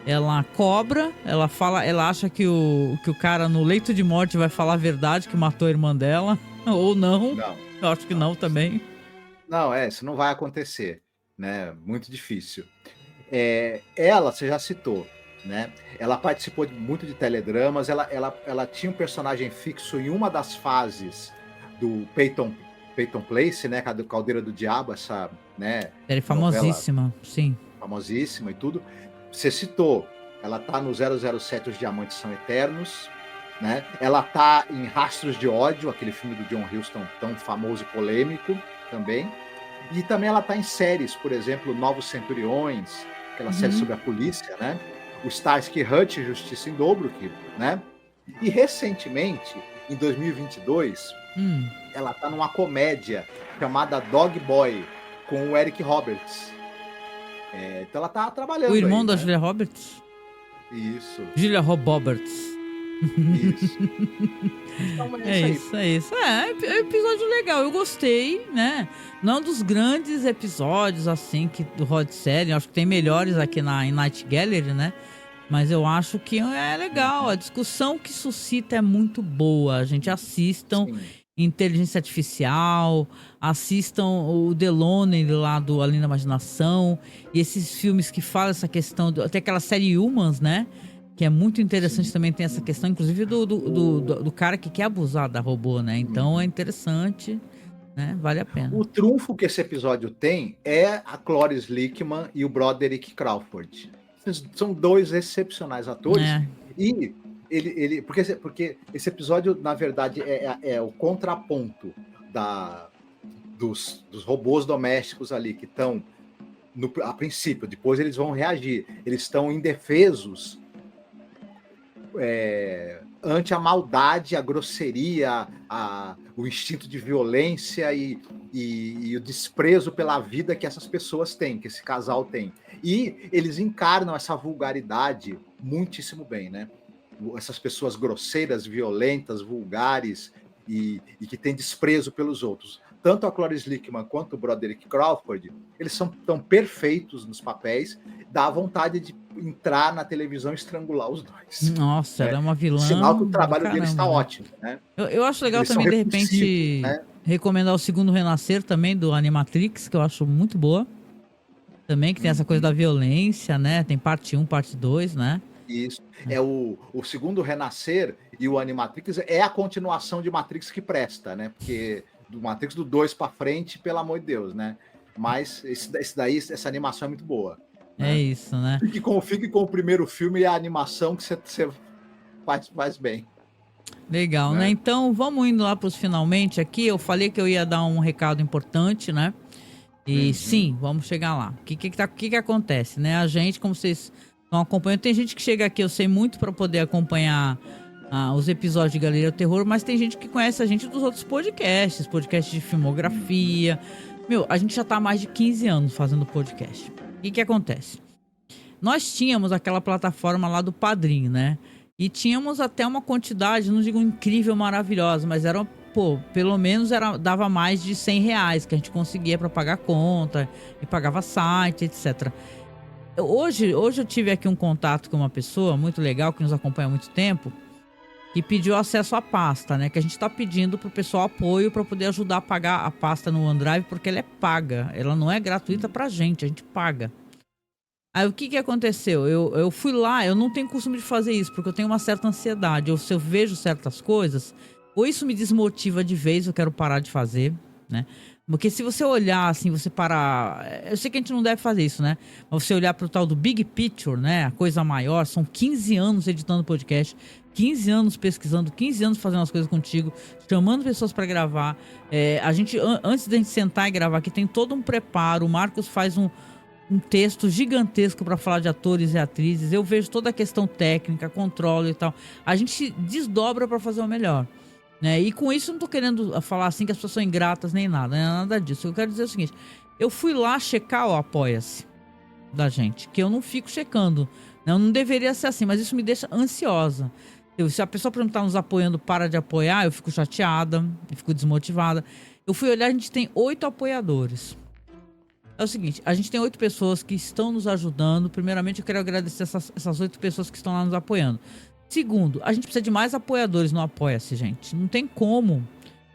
ela cobra, ela acha que o cara no leito de morte vai falar a verdade, que matou a irmã dela, ou não. Não. Eu acho que não também. Não, isso não vai acontecer, né? Muito difícil. Ela, você já citou, né? Ela participou muito de teledramas, ela tinha um personagem fixo em uma das fases do Peyton Place, né? Caldeira do Diabo, essa, né? Ela é famosíssima, sim. Famosíssima e tudo. Você citou, ela tá no 007 Os Diamantes São Eternos, né? Ela tá em Rastros de Ódio, aquele filme do John Huston tão famoso e polêmico também. E também ela tá em séries, por exemplo, Novos Centuriões, aquela série sobre a polícia, né? O Starsky Hutch, Justiça em Dobro, né? E recentemente, em 2022, ela tá numa comédia chamada Dog Boy, com o Eric Roberts. Então ela tá trabalhando. O irmão aí, da né? Julia Roberts? Isso. Julia Roberts. Isso. Então, É isso. É um episódio legal, eu gostei, né? Não dos grandes episódios, assim, do Rod Serling. Acho que tem melhores aqui em Night Gallery, né? Mas eu acho que é legal. A discussão que suscita é muito boa. A gente assistam Inteligência Artificial, assistam o Delone lá do Além da Imaginação, e esses filmes que falam essa questão, até aquela série Humans, né? Que é muito interessante. Também tem essa questão, inclusive, do cara que quer abusar da robô, né? Então é interessante, né? Vale a pena. O trunfo que esse episódio tem é a Cloris Leachman e o Broderick Crawford. São dois excepcionais atores. E porque esse episódio, na verdade, é o contraponto dos robôs domésticos ali, que estão a princípio, depois eles vão reagir. Eles estão indefesos ante a maldade, a grosseria, o instinto de violência e o desprezo pela vida que essas pessoas têm, que esse casal tem. E eles encarnam essa vulgaridade muitíssimo bem, né? Essas pessoas grosseiras, violentas, vulgares e que têm desprezo pelos outros. Tanto a Cloris Leachman quanto o Broderick Crawford, eles são tão perfeitos nos papéis, dá vontade de entrar na televisão e estrangular os dois. Nossa, ela é uma vilã. Sinal que o trabalho deles está ótimo, né? Eu acho legal eles também, de repente, né? Recomendar o Segundo Renascer também, do Animatrix, que eu acho muito boa. Também, que tem essa coisa da violência, né? Tem parte 1, parte 2, né? Isso. O Segundo Renascer e o Animatrix é a continuação de Matrix que presta, né? Porque do Matrix do 2 para frente, pelo amor de Deus, né? Mas essa animação é muito boa. Né? É isso, né? Fique com o primeiro filme e a animação que você faz bem. Legal, né? Então, vamos indo lá para os finalmente aqui. Eu falei que eu ia dar um recado importante, né? E sim, vamos chegar lá. O que acontece, né? A gente, como vocês estão acompanhando, tem gente que chega aqui, eu sei muito para poder acompanhar os episódios de Galeria do Terror, mas tem gente que conhece a gente dos outros podcasts de filmografia. A gente já tá há mais de 15 anos fazendo podcast. O que acontece? Nós tínhamos aquela plataforma lá do Padrim, né? E tínhamos até uma quantidade, não digo incrível, maravilhosa, mas era, pelo menos dava mais de R$100 que a gente conseguia para pagar conta, e pagava site, etc. Hoje eu tive aqui um contato com uma pessoa muito legal, que nos acompanha há muito tempo, que pediu acesso à pasta, né? Que a gente está pedindo pro pessoal apoio para poder ajudar a pagar a pasta no OneDrive, porque ela é paga, ela não é gratuita pra gente, a gente paga. Aí o que aconteceu? Eu fui lá, eu não tenho costume de fazer isso, porque eu tenho uma certa ansiedade. Se eu vejo certas coisas, ou isso me desmotiva de vez, eu quero parar de fazer, né? Porque se você olhar assim, você parar... Eu sei que a gente não deve fazer isso, né? Mas você olhar pro tal do Big Picture, né? A coisa maior, são 15 anos editando podcast, 15 anos pesquisando, 15 anos fazendo as coisas contigo, chamando pessoas para gravar. A gente, antes da gente sentar e gravar aqui, tem todo um preparo. O Marcos faz um texto gigantesco para falar de atores e atrizes. Eu vejo toda a questão técnica, controle e tal. A gente se desdobra para fazer o melhor, né? E com isso eu não tô querendo falar assim que as pessoas são ingratas nem nada, não é nada disso. Eu quero dizer o seguinte: eu fui lá checar o Apoia-se da gente, que eu não fico checando, né? Não deveria ser assim, mas isso me deixa ansiosa. Se a pessoa, por exemplo, tá nos apoiando, para de apoiar, eu fico chateada, eu fico desmotivada. Eu fui olhar, a gente tem 8 apoiadores. É o seguinte, a gente tem 8 pessoas que estão nos ajudando. Primeiramente, eu quero agradecer essas 8 pessoas que estão lá nos apoiando. Segundo, a gente precisa de mais apoiadores no Apoia-se, gente. Não tem como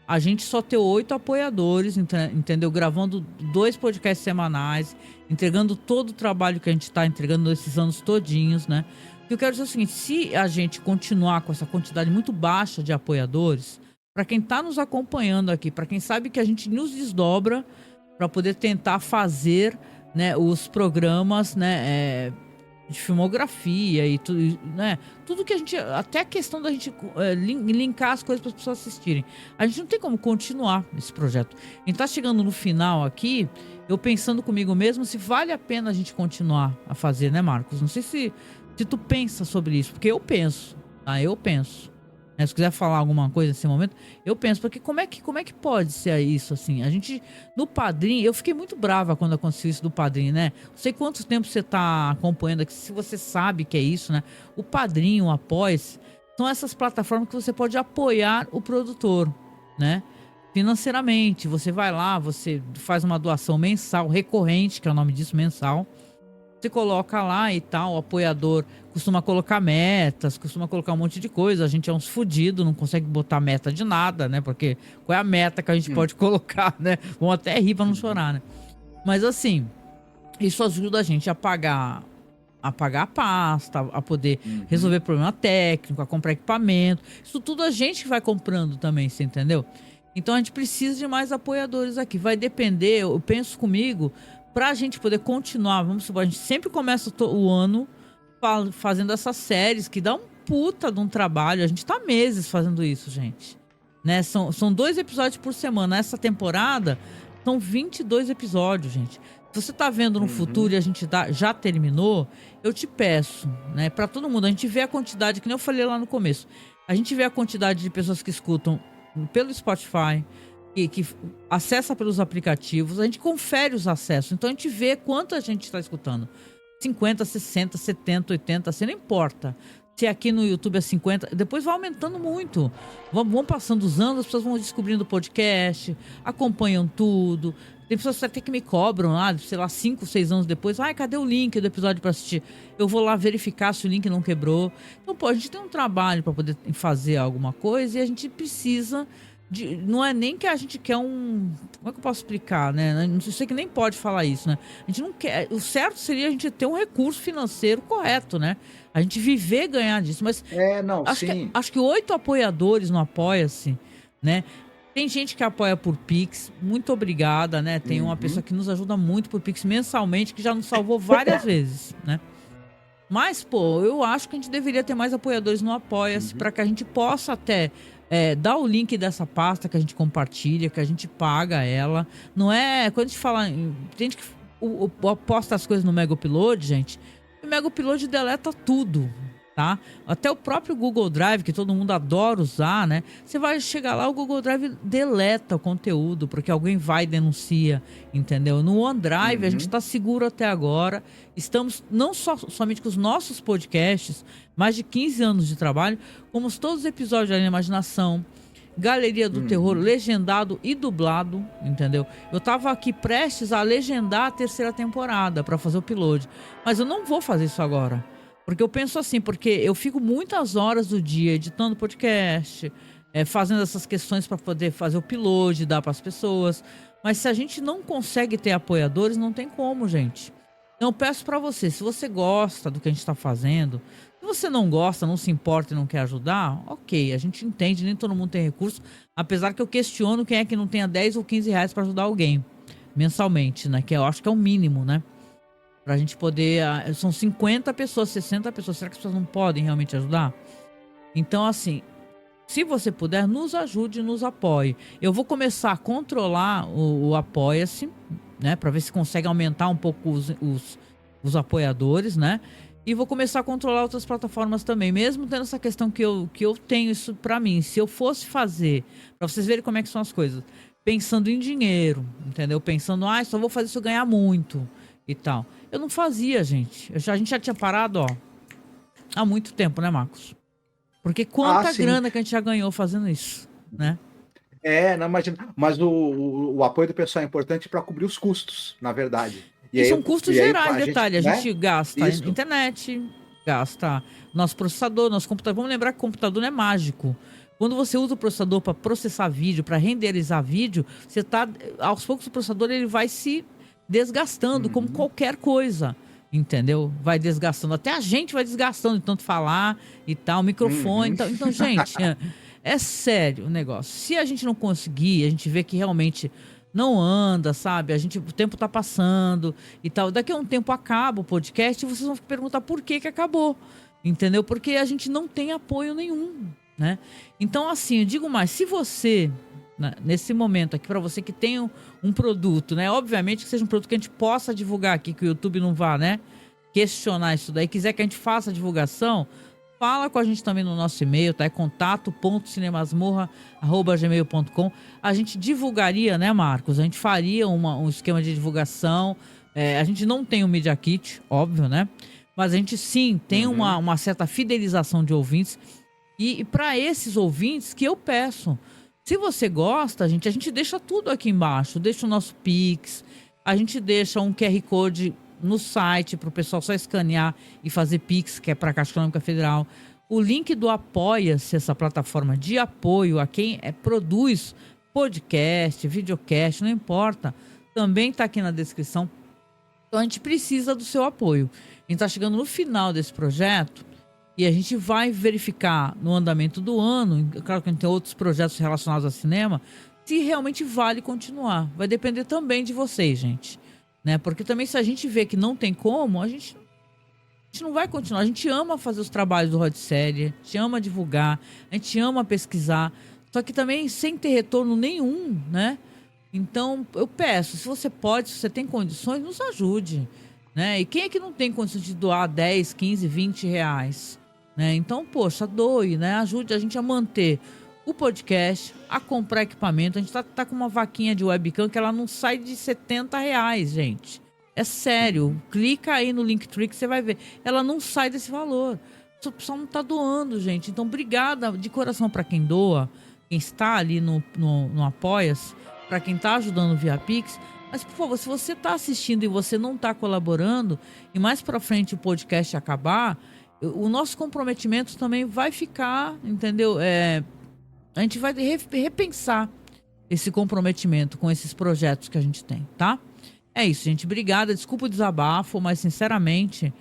a gente só ter 8 apoiadores, entendeu? Gravando 2 podcasts semanais, entregando todo o trabalho que a gente está entregando nesses anos todinhos, né? Eu quero dizer o seguinte: se a gente continuar com essa quantidade muito baixa de apoiadores, para quem está nos acompanhando aqui, para quem sabe que a gente nos desdobra para poder tentar fazer, né, os programas, né, de filmografia e tudo, né, tudo que a gente, até a questão da gente linkar as coisas para as pessoas assistirem. A gente não tem como continuar esse projeto. A gente tá chegando no final aqui, eu pensando comigo mesmo se vale a pena a gente continuar a fazer, né, Marcos? Não sei se tu pensa sobre isso, porque eu penso, tá? Eu penso. Se quiser falar alguma coisa nesse momento, eu penso, porque como é que pode ser isso, assim? A gente, no Padrim, eu fiquei muito brava quando aconteceu isso do Padrim, né? Não sei quanto tempo você tá acompanhando aqui, se você sabe que é isso, né? O Padrim, o Apoia-se, são essas plataformas que você pode apoiar o produtor, né? Financeiramente. Você vai lá, você faz uma doação mensal, recorrente, que é o nome disso, mensal. Você coloca lá e tal, o apoiador costuma colocar metas, costuma colocar um monte de coisa. A gente é uns fudidos, não consegue botar meta de nada, né? Porque qual é a meta que a gente pode colocar, né? Vamos até rir pra não chorar, né? Mas assim, isso ajuda a gente a pagar a pasta, a poder resolver problema técnico, a comprar equipamento. Isso tudo a gente vai comprando também, você entendeu? Então a gente precisa de mais apoiadores aqui. Vai depender, eu penso comigo, pra gente poder continuar, vamos supor, a gente sempre começa o ano fazendo essas séries, que dá um puta de um trabalho. A gente tá meses fazendo isso, gente. Né? São 2 episódios por semana. Essa temporada são 22 episódios, gente. Se você tá vendo no futuro e a gente já terminou, eu te peço, né, pra todo mundo, a gente vê a quantidade, que nem eu falei lá no começo, a gente vê a quantidade de pessoas que escutam pelo Spotify, que acessa pelos aplicativos, a gente confere os acessos, então a gente vê quanta gente está escutando. 50, 60, 70, 80, assim, não importa. Se aqui no YouTube é 50, depois vai aumentando muito. Vão passando os anos, as pessoas vão descobrindo o podcast, acompanham tudo. Tem pessoas até que me cobram lá, sei lá, 5, 6 anos depois. Ai, cadê o link do episódio para assistir? Eu vou lá verificar se o link não quebrou. Então, pô, a gente tem um trabalho para poder fazer alguma coisa e a gente precisa de... Não é nem que a gente quer um... Como é que eu posso explicar, né? Não sei que nem pode falar isso, né? A gente não quer... O certo seria a gente ter um recurso financeiro correto, né? A gente viver e ganhar disso. Mas acho que 8 apoiadores no Apoia-se, né? Tem gente que apoia por Pix, muito obrigada, né? Tem uma pessoa que nos ajuda muito por Pix mensalmente, que já nos salvou várias vezes, né? Mas, pô, eu acho que a gente deveria ter mais apoiadores no Apoia-se, para que a gente possa até dar o link dessa pasta que a gente compartilha, que a gente paga ela. Não é... Quando a gente fala... Tem gente que posta as coisas no Mega Upload, gente. O Mega Upload deleta tudo, tá? Até o próprio Google Drive, que todo mundo adora usar, né? Você vai chegar lá, o Google Drive deleta o conteúdo, porque alguém vai e denuncia, entendeu? No OneDrive a gente tá seguro até agora. Estamos não somente com os nossos podcasts, mais de 15 anos de trabalho, como todos os episódios da Imaginação, Galeria do Terror, legendado e dublado, entendeu? Eu tava aqui prestes a legendar a 3ª temporada para fazer o upload, mas eu não vou fazer isso agora. Porque eu penso assim, porque eu fico muitas horas do dia editando podcast, fazendo essas questões para poder fazer o upload, dar para as pessoas. Mas se a gente não consegue ter apoiadores, não tem como, gente. Então eu peço para você, se você gosta do que a gente está fazendo, se você não gosta, não se importa e não quer ajudar, ok, a gente entende, nem todo mundo tem recurso. Apesar que eu questiono quem é que não tenha 10 ou 15 reais para ajudar alguém mensalmente, né? Que eu acho que é o mínimo, né? Pra gente poder... São 50 pessoas, 60 pessoas. Será que as pessoas não podem realmente ajudar? Então, assim, se você puder, nos ajude, nos apoie. Eu vou começar a controlar o Apoia-se, né? Pra ver se consegue aumentar um pouco os apoiadores, né? E vou começar a controlar outras plataformas também. Mesmo tendo essa questão que eu tenho isso pra mim. Se eu fosse fazer, pra vocês verem como é que são as coisas, pensando em dinheiro, entendeu? Pensando, só vou fazer isso ganhar muito e tal. Eu não fazia, gente. A gente já tinha parado, ó, há muito tempo, né, Marcos? Porque quanta grana que a gente já ganhou fazendo isso, né? Não imagina. Mas o apoio do pessoal é importante para cobrir os custos, na verdade. E são custos gerais, detalhe. A gente gasta isso. Internet, gasta nosso processador, nosso computador. Vamos lembrar que o computador não é mágico. Quando você usa o processador para processar vídeo, para renderizar vídeo, você tá... Aos poucos o processador ele vai se desgastando, como qualquer coisa, entendeu? Vai desgastando. Até a gente vai desgastando de tanto falar e tal, o microfone. Então, gente, é sério o negócio. Se a gente não conseguir, a gente vê que realmente não anda, sabe? O tempo tá passando e tal. Daqui a um tempo acaba o podcast e vocês vão perguntar por que acabou, entendeu? Porque a gente não tem apoio nenhum, né? Então, assim, eu digo mais, se você... nesse momento aqui, para você que tem um produto, né? Obviamente que seja um produto que a gente possa divulgar aqui, que o YouTube não vá, né? Questionar isso daí. Quiser que a gente faça a divulgação, fala com a gente também no nosso e-mail, tá? É contato.cinemasmorra@gmail.com. A gente divulgaria, né, Marcos? A gente faria um esquema de divulgação. A gente não tem um Media Kit, óbvio, né? Mas a gente sim tem uma certa fidelização de ouvintes. E para esses ouvintes que eu peço, se você gosta, a gente deixa tudo aqui embaixo. Deixa o nosso Pix, a gente deixa um QR Code no site para o pessoal só escanear e fazer Pix, que é para a Caixa Econômica Federal. O link do Apoia-se, essa plataforma de apoio a quem produz podcast, videocast, não importa. Também está aqui na descrição. Então a gente precisa do seu apoio. A gente está chegando no final desse projeto e a gente vai verificar no andamento do ano, claro que a gente tem outros projetos relacionados ao cinema, se realmente vale continuar. Vai depender também de vocês, gente. Né? Porque também se a gente vê que não tem como, a gente não vai continuar. A gente ama fazer os trabalhos do Rod Série, a gente ama divulgar, a gente ama pesquisar, só que também sem ter retorno nenhum, né? Então, eu peço, se você pode, se você tem condições, nos ajude, né? E quem é que não tem condições de doar 10, 15, 20 reais? Né? Então, poxa, doe, né? Ajude a gente a manter o podcast, a comprar equipamento. A gente tá com uma vaquinha de webcam que ela não sai de 70 reais, gente. É sério. Clica aí no Linktree que você vai ver. Ela não sai desse valor. O pessoal não tá doando, gente. Então, obrigada de coração para quem doa, quem está ali no Apoia-se, para quem tá ajudando via Pix. Mas, por favor, se você tá assistindo e você não tá colaborando, e mais para frente o podcast acabar, o nosso comprometimento também vai ficar, entendeu? A gente vai repensar esse comprometimento com esses projetos que a gente tem, tá? É isso, gente. Obrigada. Desculpa o desabafo, mas sinceramente,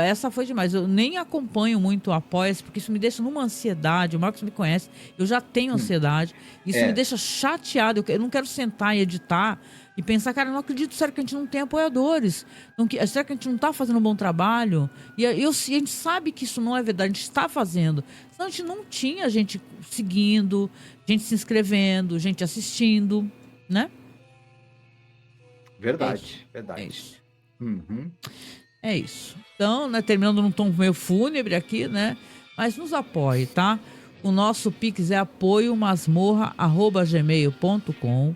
essa foi demais. Eu nem acompanho muito o Apoia-se, porque isso me deixa numa ansiedade. O Marcos me conhece, eu já tenho ansiedade. Isso me deixa chateado. Eu não quero sentar e editar e pensar, cara, eu não acredito, sério que a gente não tem apoiadores? Será que a gente não está fazendo um bom trabalho? E a gente sabe que isso não é verdade, a gente está fazendo. Senão a gente não tinha gente seguindo, gente se inscrevendo, gente assistindo, né? Verdade, verdade. É isso. Uhum. É isso. Então, né, terminando num tom meio fúnebre aqui, né? Mas nos apoie, tá? O nosso Pix é apoiomasmorra@gmail.com.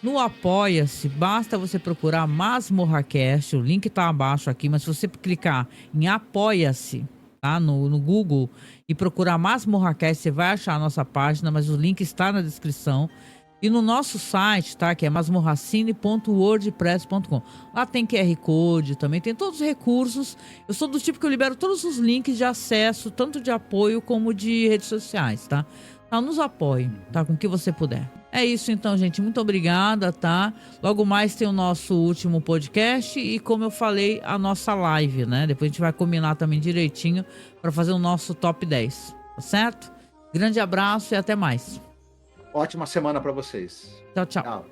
No Apoia-se, basta você procurar MasmorraCast, o link tá abaixo aqui, mas se você clicar em Apoia-se, tá? No Google e procurar MasmorraCast, você vai achar a nossa página, mas o link está na descrição. E no nosso site, tá? Que é masmorracine.wordpress.com. Lá tem QR Code, também tem todos os recursos. Eu sou do tipo que eu libero todos os links de acesso, tanto de apoio como de redes sociais, tá? Tá, nos apoie, tá? Com o que você puder. É isso então, gente. Muito obrigada, tá? Logo mais tem o nosso último podcast e, como eu falei, a nossa live, né? Depois a gente vai combinar também direitinho para fazer o nosso top 10, tá certo? Grande abraço e até mais. Ótima semana para vocês. Tchau, tchau. Tchau.